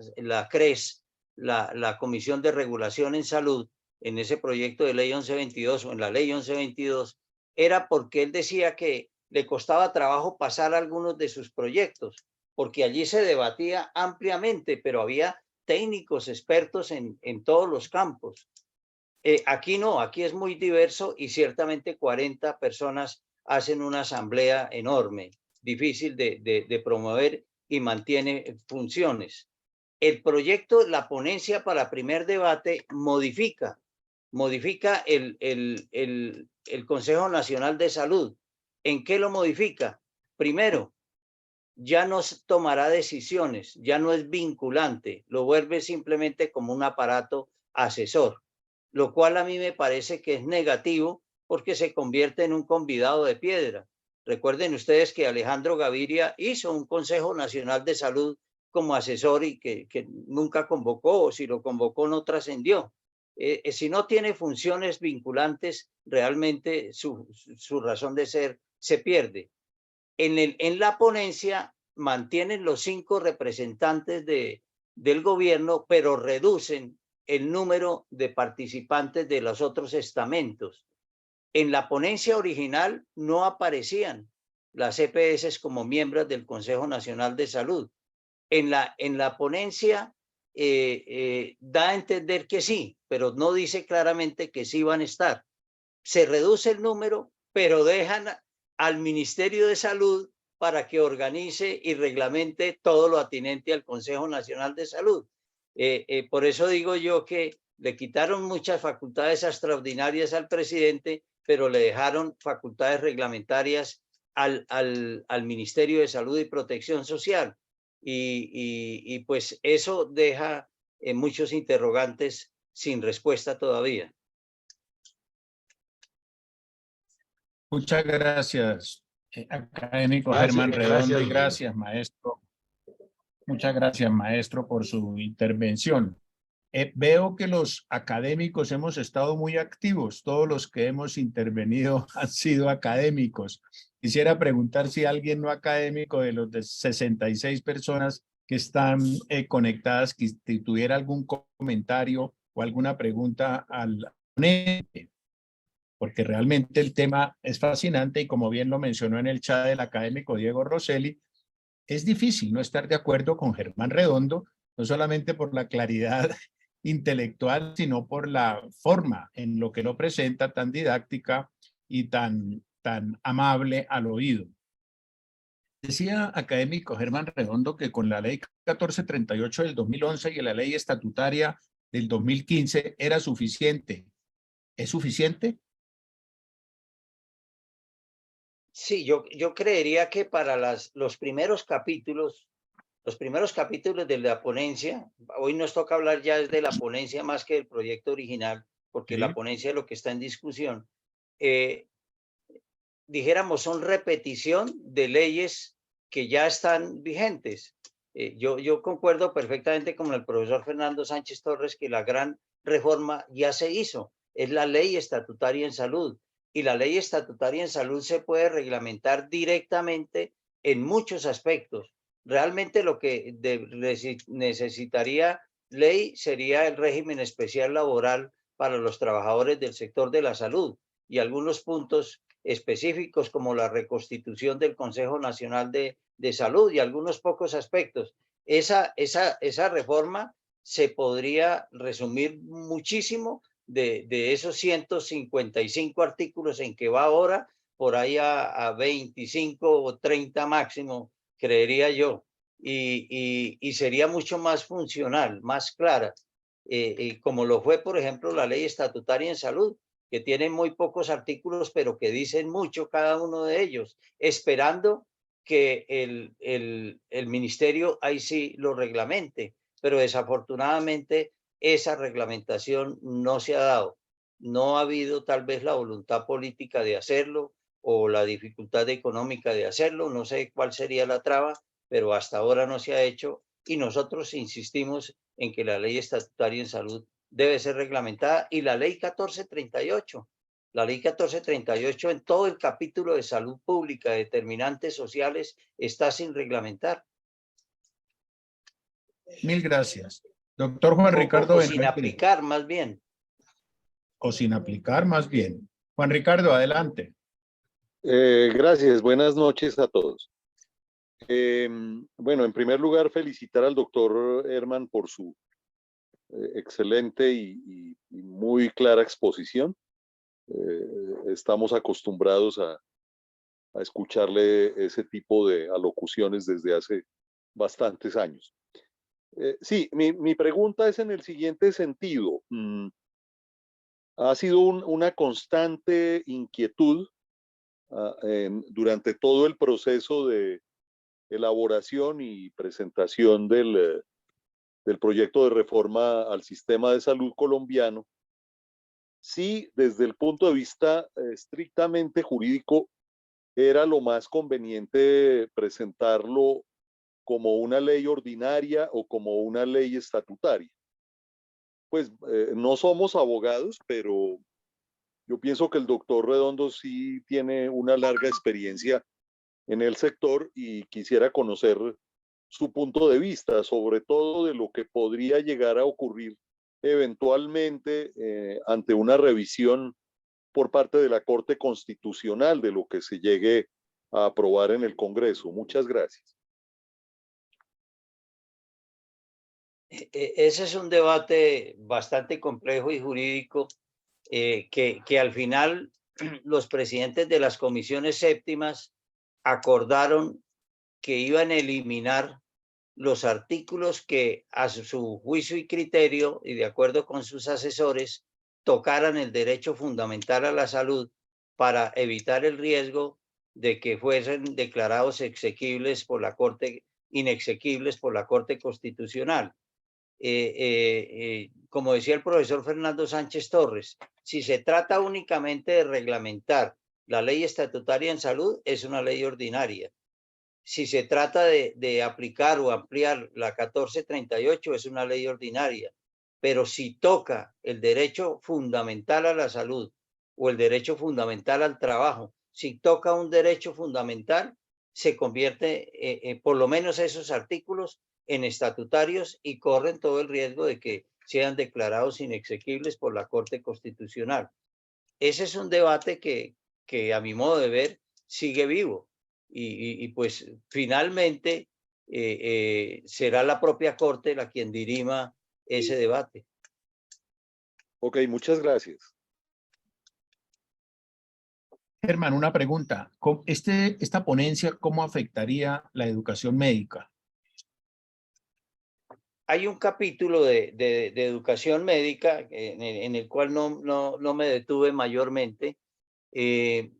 S6: CRES, la Comisión de Regulación en Salud, en ese proyecto de ley 1122 o en la ley 1122, era porque él decía que le costaba trabajo pasar algunos de sus proyectos, porque allí se debatía ampliamente, pero había técnicos expertos en todos los campos. Aquí no, aquí es muy diverso y ciertamente 40 personas hacen una asamblea enorme. difícil de promover y mantiene funciones. El proyecto, la ponencia para primer debate modifica el Consejo Nacional de Salud. ¿En qué lo modifica? Primero, ya no tomará decisiones, ya no es vinculante, lo vuelve simplemente como un aparato asesor, lo cual a mí me parece que es negativo porque se convierte en un convidado de piedra. Recuerden ustedes que Alejandro Gaviria hizo un Consejo Nacional de Salud como asesor y que nunca convocó, o si lo convocó no trascendió. Si no tiene funciones vinculantes, realmente su razón de ser se pierde. En la ponencia mantienen los 5 representantes del gobierno, pero reducen el número de participantes de los otros estamentos. En la ponencia original no aparecían las EPS como miembros del Consejo Nacional de Salud. En la ponencia da a entender que sí, pero no dice claramente que sí van a estar. Se reduce el número, pero dejan al Ministerio de Salud para que organice y reglamente todo lo atinente al Consejo Nacional de Salud. Por eso digo yo que le quitaron muchas facultades extraordinarias al presidente, pero le dejaron facultades reglamentarias al Ministerio de Salud y Protección Social. Y pues eso deja muchos interrogantes sin respuesta todavía.
S4: Muchas gracias, académico
S8: Gracias,
S4: Germán Redondo, y
S8: gracias.
S4: gracias, maestro. Muchas gracias, maestro, por su intervención. Veo que los académicos hemos estado muy activos. Todos los que hemos intervenido han sido académicos. Quisiera preguntar si alguien no académico de los de 66 personas que están conectadas, que tuviera algún comentario o alguna pregunta al ponente, porque realmente el tema es fascinante y como bien lo mencionó en el chat el académico Diego Rosselli, es difícil no estar de acuerdo con Germán Redondo, no solamente por la claridad intelectual, sino por la forma en lo que lo presenta, tan didáctica y tan amable al oído. Decía académico Germán Redondo que con la ley 1438 del 2011 y la ley estatutaria del 2015 era suficiente. ¿Es suficiente?
S6: Sí, yo creería que para los primeros capítulos de la ponencia, hoy nos toca hablar ya de la ponencia más que del proyecto original, porque
S4: Sí.
S6: la ponencia es lo que está en discusión, dijéramos, son repetición de leyes que ya están vigentes. Yo concuerdo perfectamente con el profesor Fernando Sánchez Torres que la gran reforma ya se hizo, es la ley estatutaria en salud. Y la ley estatutaria en salud se puede reglamentar directamente en muchos aspectos. Realmente lo que necesitaría ley sería el régimen especial laboral para los trabajadores del sector de la salud y algunos puntos específicos como la reconstitución del Consejo Nacional de Salud y algunos pocos aspectos. Esa reforma se podría resumir muchísimo de esos 155 artículos en que va ahora, por ahí a 25 o 30 máximo, creería yo, y sería mucho más funcional, más clara, como lo fue, por ejemplo, la ley estatutaria en salud, que tiene muy pocos artículos, pero que dicen mucho cada uno de ellos, esperando que el ministerio ahí sí lo reglamente, pero desafortunadamente esa reglamentación no se ha dado. No ha habido tal vez la voluntad política de hacerlo o la dificultad económica de hacerlo, no sé cuál sería la traba, pero hasta ahora no se ha hecho y nosotros insistimos en que la ley estatutaria en salud debe ser reglamentada y la ley 1438. La ley 1438 en todo el capítulo de salud pública, determinantes sociales, está sin reglamentar.
S4: Mil gracias. Doctor Juan Ricardo
S6: o sin aplicar, más bien.
S4: O sin aplicar, más bien. Juan Ricardo, adelante.
S9: Gracias, buenas noches a todos. Bueno, en primer lugar, felicitar al doctor Herman por su excelente y muy clara exposición. Estamos acostumbrados a escucharle ese tipo de alocuciones desde hace bastantes años. Sí, mi pregunta es en el siguiente sentido. Ha sido una constante inquietud durante todo el proceso de elaboración y presentación del proyecto de reforma al sistema de salud colombiano, si desde el punto de vista estrictamente jurídico era lo más conveniente presentarlo como una ley ordinaria o como una ley estatutaria. Pues no somos abogados, pero yo pienso que el doctor Redondo sí tiene una larga experiencia en el sector y quisiera conocer su punto de vista, sobre todo de lo que podría llegar a ocurrir eventualmente ante una revisión por parte de la Corte Constitucional de lo que se llegue a aprobar en el Congreso. Muchas gracias.
S6: Ese es un debate bastante complejo y jurídico que al final los presidentes de las comisiones séptimas acordaron que iban a eliminar los artículos que a su juicio y criterio y de acuerdo con sus asesores tocaran el derecho fundamental a la salud para evitar el riesgo de que fuesen declarados exequibles por la Corte, inexequibles por la Corte Constitucional. Como decía el profesor Fernando Sánchez Torres, si se trata únicamente de reglamentar la ley estatutaria en salud, es una ley ordinaria. Si se trata de aplicar o ampliar la 1438, es una ley ordinaria. Pero si toca el derecho fundamental a la salud o el derecho fundamental al trabajo, si toca un derecho fundamental, se convierte, por lo menos esos artículos, en estatutarios y corren todo el riesgo de que sean declarados inexequibles por la Corte Constitucional. Ese es un debate que a mi modo de ver sigue vivo y pues finalmente será la propia Corte la quien dirima ese debate.
S9: Ok, muchas gracias.
S4: Germán, una pregunta. ¿Esta ponencia cómo afectaría la educación médica?
S6: Hay un capítulo de educación médica en el cual no me detuve mayormente, que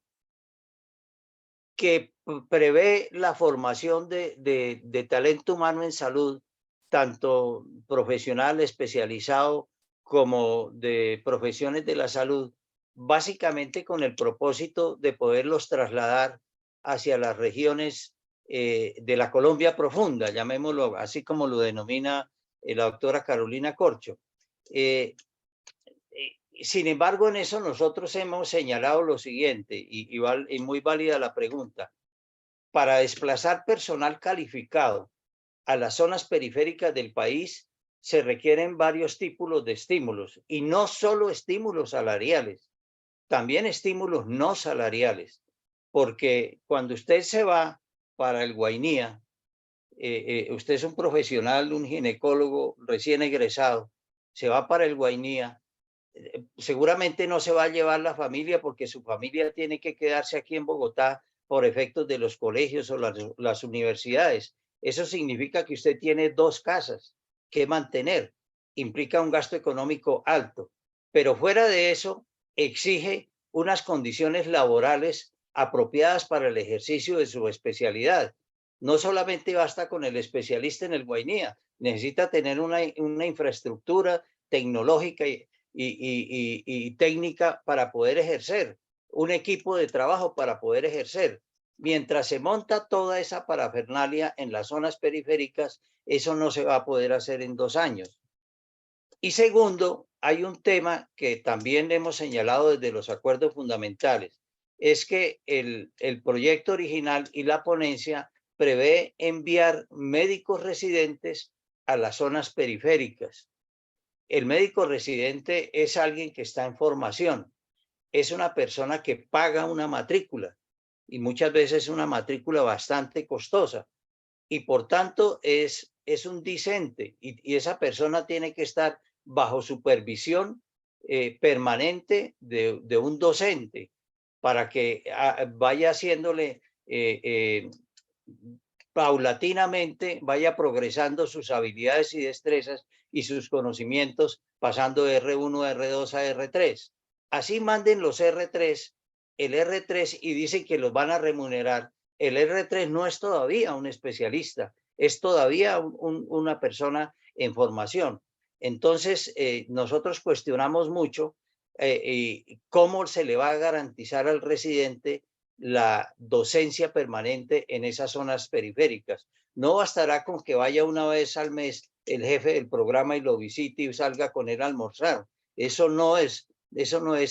S6: prevé la formación de talento humano en salud, tanto profesional especializado como de profesiones de la salud, básicamente con el propósito de poderlos trasladar hacia las regiones de la Colombia profunda, llamémoslo así como lo denomina la doctora Carolina Corcho. Sin embargo, en eso nosotros hemos señalado lo siguiente, y muy válida la pregunta. Para desplazar personal calificado a las zonas periféricas del país, se requieren varios tipos de estímulos, y no solo estímulos salariales, también estímulos no salariales, porque cuando usted se va para el Guainía, usted es un profesional, un ginecólogo recién egresado, se va para el Guainía, seguramente no se va a llevar la familia porque su familia tiene que quedarse aquí en Bogotá por efectos de los colegios o las universidades. Eso significa que usted tiene dos casas que mantener. Implica un gasto económico alto. Pero fuera de eso, exige unas condiciones laborales apropiadas para el ejercicio de su especialidad. No solamente basta con el especialista en el Guainía, necesita tener una infraestructura tecnológica y técnica para poder ejercer, un equipo de trabajo para poder ejercer. Mientras se monta toda esa parafernalia en las zonas periféricas, eso no se va a poder hacer en 2 años. Y segundo, hay un tema que también hemos señalado desde los acuerdos fundamentales, es que el proyecto original y la ponencia prevé enviar médicos residentes a las zonas periféricas. El médico residente es alguien que está en formación, es una persona que paga una matrícula y muchas veces una matrícula bastante costosa y por tanto es un discente y esa persona tiene que estar bajo supervisión permanente de un docente para que vaya haciéndole paulatinamente vaya progresando sus habilidades y destrezas y sus conocimientos, pasando de R1 a R2 a R3. Así manden los R3, el R3, y dicen que los van a remunerar. El R3 no es todavía un especialista, es todavía una persona en formación. Entonces, nosotros cuestionamos mucho cómo se le va a garantizar al residente la docencia permanente en esas zonas periféricas. No bastará con que vaya una vez al mes el jefe del programa y lo visite y salga con él a almorzar. Eso no es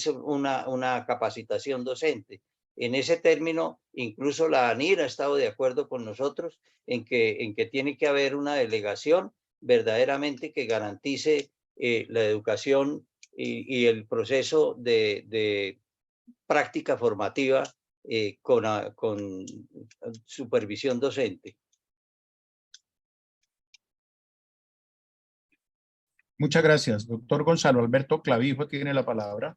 S6: una capacitación docente. En ese término, incluso la ANIR ha estado de acuerdo con nosotros en que tiene que haber una delegación verdaderamente que garantice la educación y el proceso de práctica formativa con supervisión docente.
S4: Muchas gracias. Doctor Gonzalo Alberto Clavijo tiene la palabra.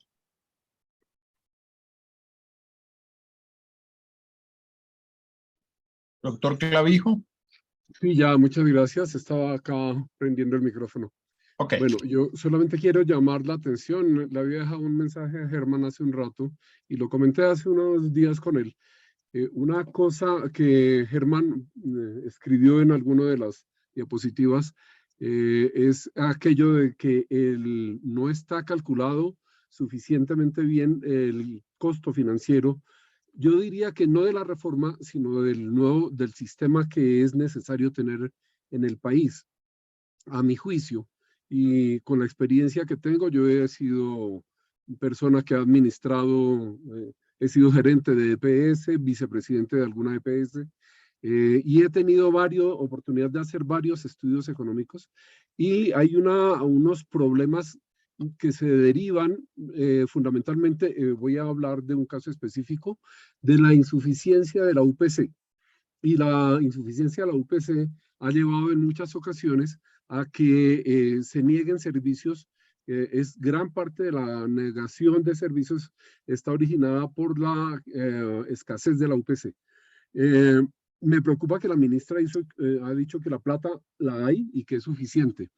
S4: Doctor Clavijo.
S10: Sí, ya, muchas gracias. Estaba acá prendiendo el micrófono.
S4: Okay.
S10: Bueno, yo solamente quiero llamar la atención. Le había dejado un mensaje a Germán hace un rato y lo comenté hace unos días con él. Una cosa que Germán escribió en alguna de las diapositivas es aquello de que no está calculado suficientemente bien el costo financiero. Yo diría que no de la reforma, sino del sistema que es necesario tener en el país, a mi juicio. Y con la experiencia que tengo, yo he sido persona que ha administrado, he sido gerente de EPS, vicepresidente de alguna EPS, y he tenido oportunidades de hacer varios estudios económicos, y hay unos problemas que se derivan fundamentalmente, voy a hablar de un caso específico, de la insuficiencia de la UPC. Y la insuficiencia de la UPC ha llevado en muchas ocasiones a que se nieguen servicios. Es gran parte de la negación de servicios está originada por la escasez de la UPC. Me preocupa que la ministra ha dicho que la plata la hay y que es suficiente.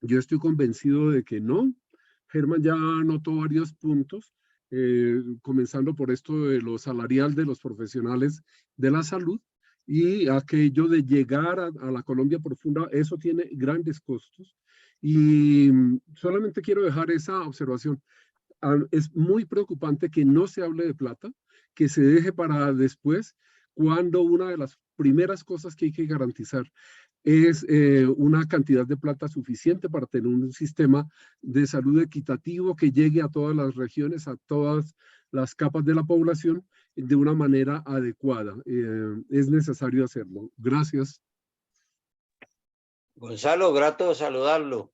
S10: Yo estoy convencido de que no. Germán ya anotó varios puntos, comenzando por esto de lo salarial de los profesionales de la salud, y aquello de llegar a la Colombia profunda, eso tiene grandes costos. Y solamente quiero dejar esa observación. Es muy preocupante que no se hable de plata, que se deje para después, cuando una de las primeras cosas que hay que garantizar es una cantidad de plata suficiente para tener un sistema de salud equitativo que llegue a todas las regiones, a todas las capas de la población de una manera adecuada. Es necesario hacerlo. Gracias.
S6: Gonzalo, grato saludarlo.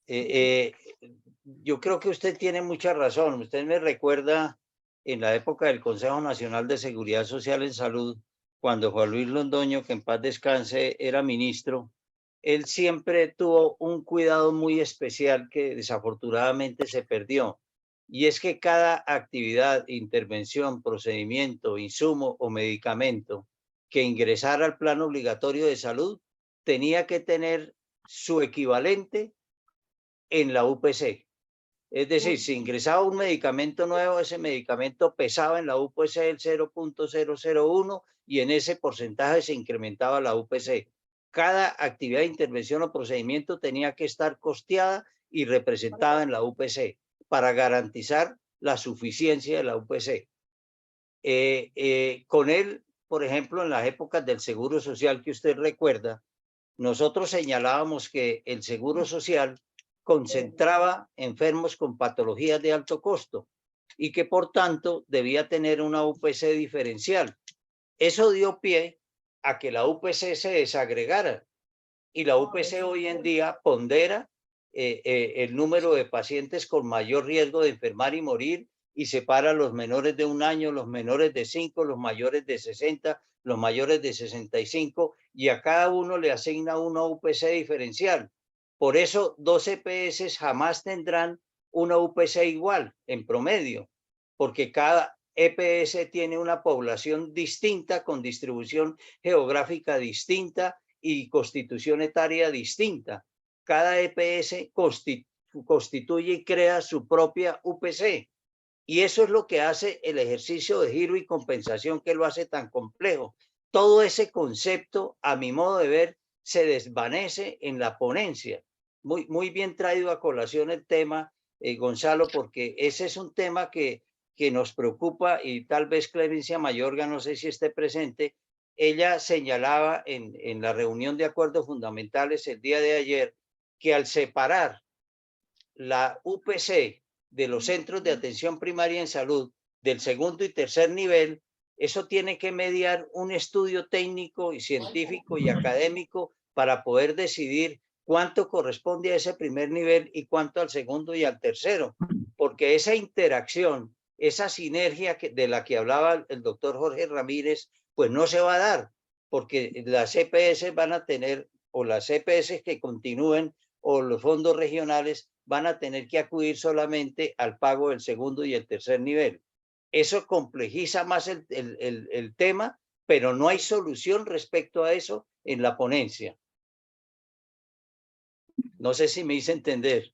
S6: Yo creo que usted tiene mucha razón. Usted me recuerda en la época del Consejo Nacional de Seguridad Social en Salud, cuando Juan Luis Londoño, que en paz descanse, era ministro. Él siempre tuvo un cuidado muy especial que desafortunadamente se perdió. Y es que cada actividad, intervención, procedimiento, insumo o medicamento que ingresara al plan obligatorio de salud tenía que tener su equivalente en la UPC. Es decir, si ingresaba un medicamento nuevo, ese medicamento pesaba en la UPC el 0.001 y en ese porcentaje se incrementaba la UPC. Cada actividad de intervención o procedimiento tenía que estar costeada y representada en la UPC para garantizar la suficiencia de la UPC. Con él, por ejemplo, en las épocas del Seguro Social que usted recuerda, nosotros señalábamos que el Seguro Social concentraba enfermos con patologías de alto costo y que por tanto debía tener una UPC diferencial. Eso dio pie a que la UPC se desagregara y la UPC hoy en día pondera el número de pacientes con mayor riesgo de enfermar y morir y separa a los menores de 1 año, los menores de 5, los mayores de 60, los mayores de 65 y a cada uno le asigna una UPC diferencial. Por eso 2 EPS jamás tendrán una UPC igual en promedio, porque cada EPS tiene una población distinta, con distribución geográfica distinta y constitución etaria distinta. Cada EPS constituye y crea su propia UPC. Y eso es lo que hace el ejercicio de giro y compensación, que lo hace tan complejo. Todo ese concepto, a mi modo de ver, se desvanece en la ponencia. Muy bien traído a colación el tema, Gonzalo, porque ese es un tema que nos preocupa, y tal vez Clemencia Mayorga, no sé si esté presente, ella señalaba en la reunión de acuerdos fundamentales el día de ayer que al separar la UPC de los centros de atención primaria en salud del segundo y tercer nivel, eso tiene que mediar un estudio técnico y científico y académico para poder decidir cuánto corresponde a ese primer nivel y cuánto al segundo y al tercero, porque esa interacción, esa sinergia de la que hablaba el doctor Jorge Ramírez, pues no se va a dar, porque las EPS van a tener, o las EPS que continúen, o los fondos regionales van a tener que acudir solamente al pago del segundo y el tercer nivel. Eso complejiza más el tema, pero no hay solución respecto a eso en la ponencia. No sé si me hice entender.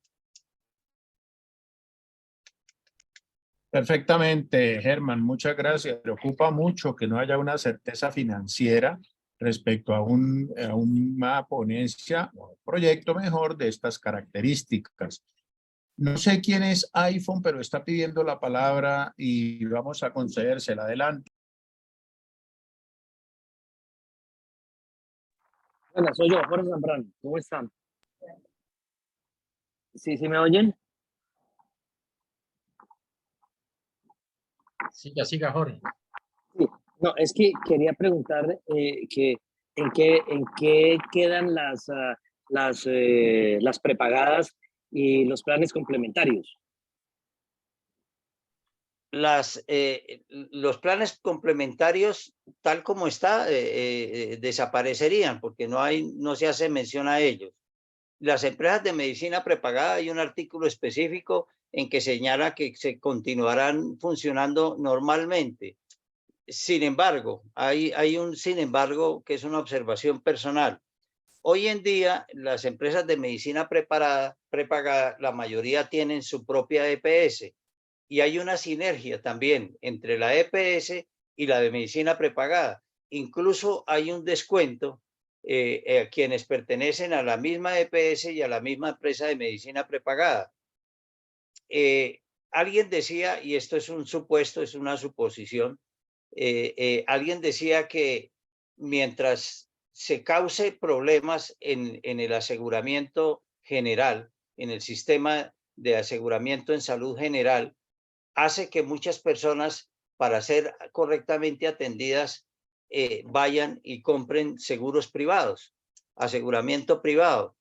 S4: Perfectamente, Germán, muchas gracias. Preocupa mucho que no haya una certeza financiera respecto a una ponencia o proyecto mejor de estas características. No sé quién es iPhone, pero está pidiendo la palabra y vamos a concedérsela. Adelante.
S11: Hola, soy yo, Jorge Zambrano. ¿Cómo están? ¿Sí me oyen?
S12: Siga, Jorge.
S11: Sí. No, es que quería preguntar que en qué quedan las prepagadas y los planes complementarios.
S6: Los planes complementarios, tal como está, desaparecerían, porque no se hace mención a ellos. Las empresas de medicina prepagada, hay un artículo específico en que señala que se continuarán funcionando normalmente. Sin embargo, hay un sin embargo que es una observación personal. Hoy en día, las empresas de medicina prepagada, la mayoría tienen su propia EPS, y hay una sinergia también entre la EPS y la de medicina prepagada. Incluso hay un descuento a quienes pertenecen a la misma EPS y a la misma empresa de medicina prepagada. Alguien decía, y esto es un supuesto, es una suposición, alguien decía que mientras se cause problemas en el aseguramiento general, en el sistema de aseguramiento en salud general, hace que muchas personas, para ser correctamente atendidas, vayan y compren seguros privados, aseguramiento privado,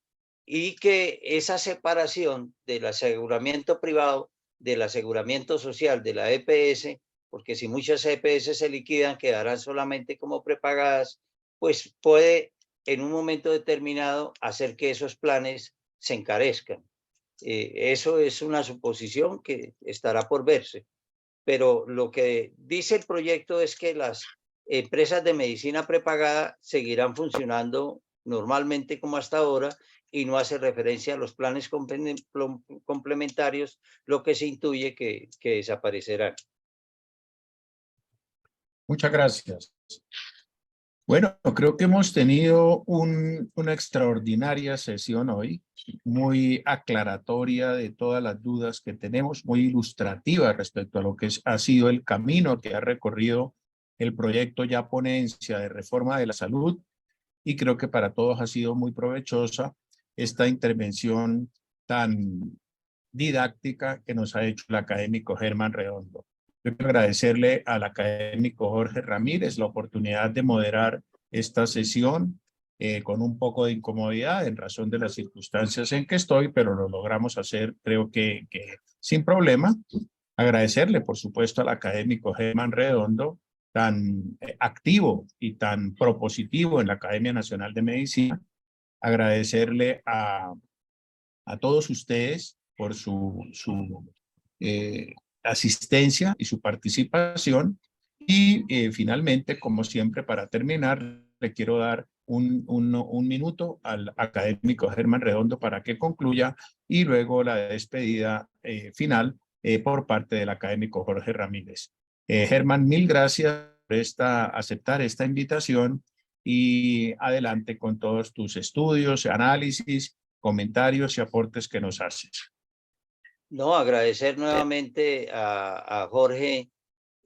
S6: y que esa separación del aseguramiento privado, del aseguramiento social, de la EPS, porque si muchas EPS se liquidan, quedarán solamente como prepagadas, pues puede en un momento determinado hacer que esos planes se encarezcan. Eso es una suposición que estará por verse, pero lo que dice el proyecto es que las empresas de medicina prepagada seguirán funcionando normalmente como hasta ahora, y no hace referencia a los planes complementarios, lo que se intuye que desaparecerán.
S4: Muchas gracias. Bueno, creo que hemos tenido una extraordinaria sesión hoy, muy aclaratoria de todas las dudas que tenemos, muy ilustrativa respecto a lo que ha sido el camino que ha recorrido el proyecto ya ponencia de reforma de la salud, y creo que para todos ha sido muy provechosa esta intervención tan didáctica que nos ha hecho el académico Germán Redondo. Yo quiero agradecerle al académico Jorge Ramírez la oportunidad de moderar esta sesión con un poco de incomodidad en razón de las circunstancias en que estoy, pero lo logramos hacer, creo que sin problema. Agradecerle, por supuesto, al académico Germán Redondo, tan activo y tan propositivo en la Academia Nacional de Medicina. Agradecerle a todos ustedes por su asistencia y su participación. Y finalmente, como siempre, para terminar, le quiero dar un minuto al académico Germán Redondo para que concluya y luego la despedida final por parte del académico Jorge Ramírez. Germán, mil gracias por aceptar esta invitación y adelante con todos tus estudios, análisis, comentarios y aportes que nos haces.
S6: No, agradecer nuevamente a Jorge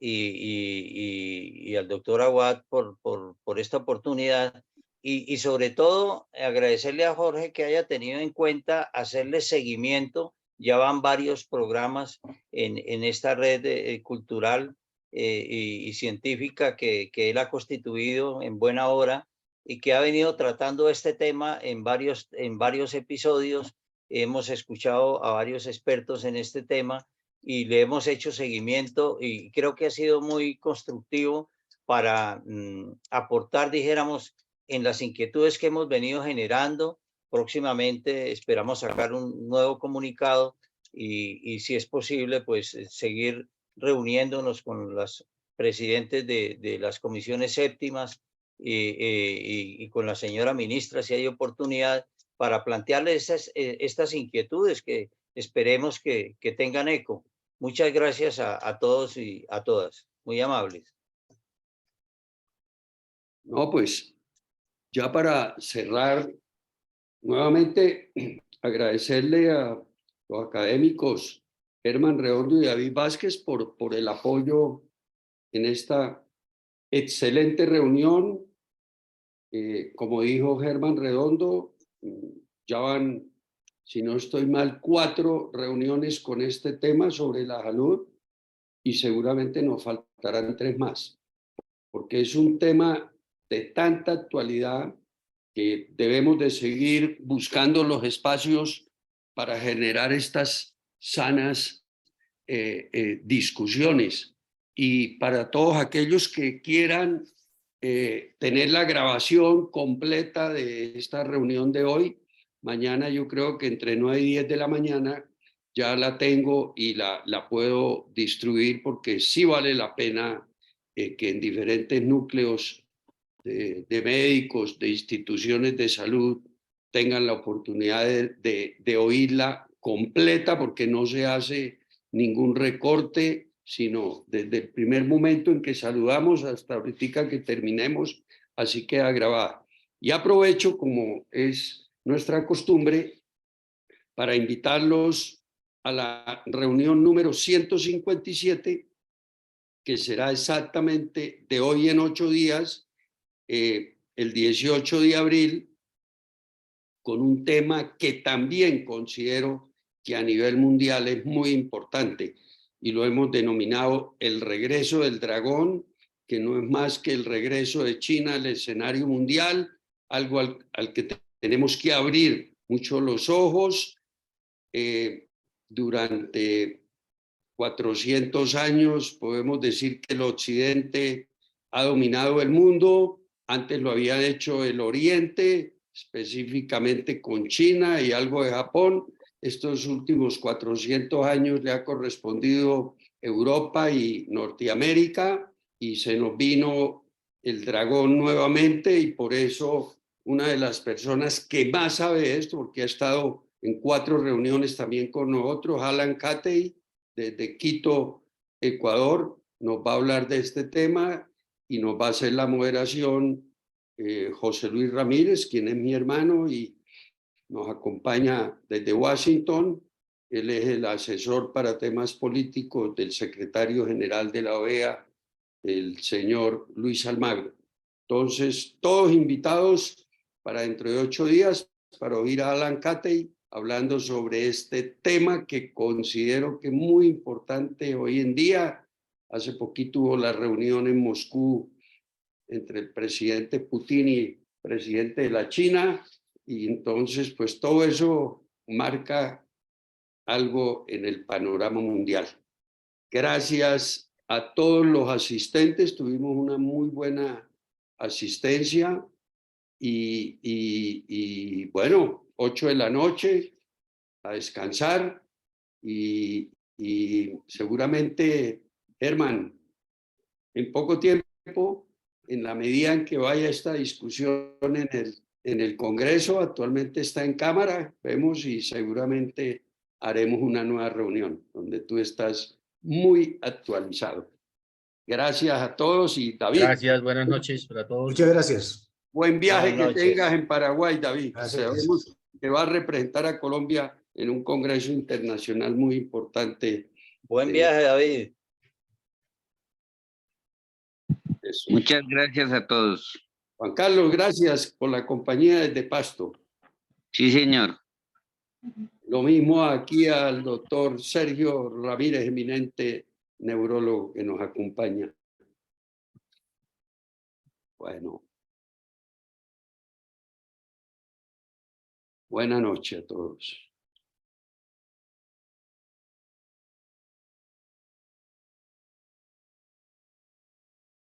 S6: y al doctor Aguad por esta oportunidad y sobre todo agradecerle a Jorge que haya tenido en cuenta hacerle seguimiento. Ya van varios programas en esta red cultural y científica que él ha constituido en buena hora y que ha venido tratando este tema en varios episodios. Hemos escuchado a varios expertos en este tema y le hemos hecho seguimiento y creo que ha sido muy constructivo para aportar, dijéramos, en las inquietudes que hemos venido generando. Próximamente esperamos sacar un nuevo comunicado y si es posible, pues seguir reuniéndonos con los presidentes de las comisiones séptimas y con la señora ministra, si hay oportunidad, para plantearles estas inquietudes que esperemos que tengan eco. Muchas gracias a todos y a todas. Muy amables.
S1: No, pues ya para cerrar, nuevamente agradecerle a los académicos Germán Redondo y David Vázquez por el apoyo en esta excelente reunión. Como dijo Germán Redondo, ya van, si no estoy mal, 4 reuniones con este tema sobre la salud y seguramente nos faltarán 3 más, porque es un tema de tanta actualidad que debemos de seguir buscando los espacios para generar estas sanas discusiones. Y para todos aquellos que quieran tener la grabación completa de esta reunión de hoy, mañana yo creo que entre 9 y 10 de la mañana ya la tengo y la puedo distribuir porque sí vale la pena que en diferentes núcleos de médicos, de instituciones de salud, tengan la oportunidad de oírla completa porque no se hace ningún recorte, sino desde el primer momento en que saludamos hasta ahorita que terminemos, así queda grabada. Y aprovecho, como es nuestra costumbre, para invitarlos a la reunión número 157, que será exactamente de hoy en 8 días, el 18 de abril, con un tema que también considero que a nivel mundial es muy importante y lo hemos denominado el regreso del dragón, que no es más que el regreso de China al escenario mundial, algo al que tenemos que abrir mucho los ojos. Durante 400 años podemos decir que el occidente ha dominado el mundo. Antes lo había hecho el Oriente, específicamente con China y algo de Japón. Estos últimos 400 años le ha correspondido Europa y Norteamérica y se nos vino el dragón nuevamente y por eso una de las personas que más sabe esto, porque ha estado en 4 reuniones también con nosotros, Alan Catey, desde Quito, Ecuador, nos va a hablar de este tema y nos va a hacer la moderación José Luis Ramírez, quien es mi hermano y nos acompaña desde Washington. Él es el asesor para temas políticos del secretario general de la OEA, el señor Luis Almagro. Entonces, todos invitados para dentro de 8 días para oír a Alan Catey hablando sobre este tema que considero que es muy importante hoy en día. Hace poquito hubo la reunión en Moscú entre el presidente Putin y el presidente de la China, y entonces pues todo eso marca algo en el panorama mundial. Gracias a todos los asistentes, tuvimos una muy buena asistencia y bueno, 8 de la noche a descansar y Y seguramente, Germán, en poco tiempo, en la medida en que vaya esta discusión en el Congreso, actualmente está en Cámara, vemos y seguramente haremos una nueva reunión donde tú estás muy actualizado. Gracias a todos y David.
S12: Gracias, buenas noches para todos.
S3: Muchas gracias.
S1: Buen viaje
S6: Buenas
S1: que
S6: noches.
S1: tengas en Paraguay, David.
S3: Gracias.
S1: Sabemos que va a representar a Colombia en un congreso internacional muy importante.
S6: Buen viaje, David.
S1: Eso.
S13: Muchas gracias a todos.
S1: Juan Carlos, gracias por la compañía desde Pasto.
S13: Sí, señor.
S1: Lo mismo aquí al doctor Sergio Ramírez, eminente neurólogo que nos acompaña. Bueno. Buenas noches a todos.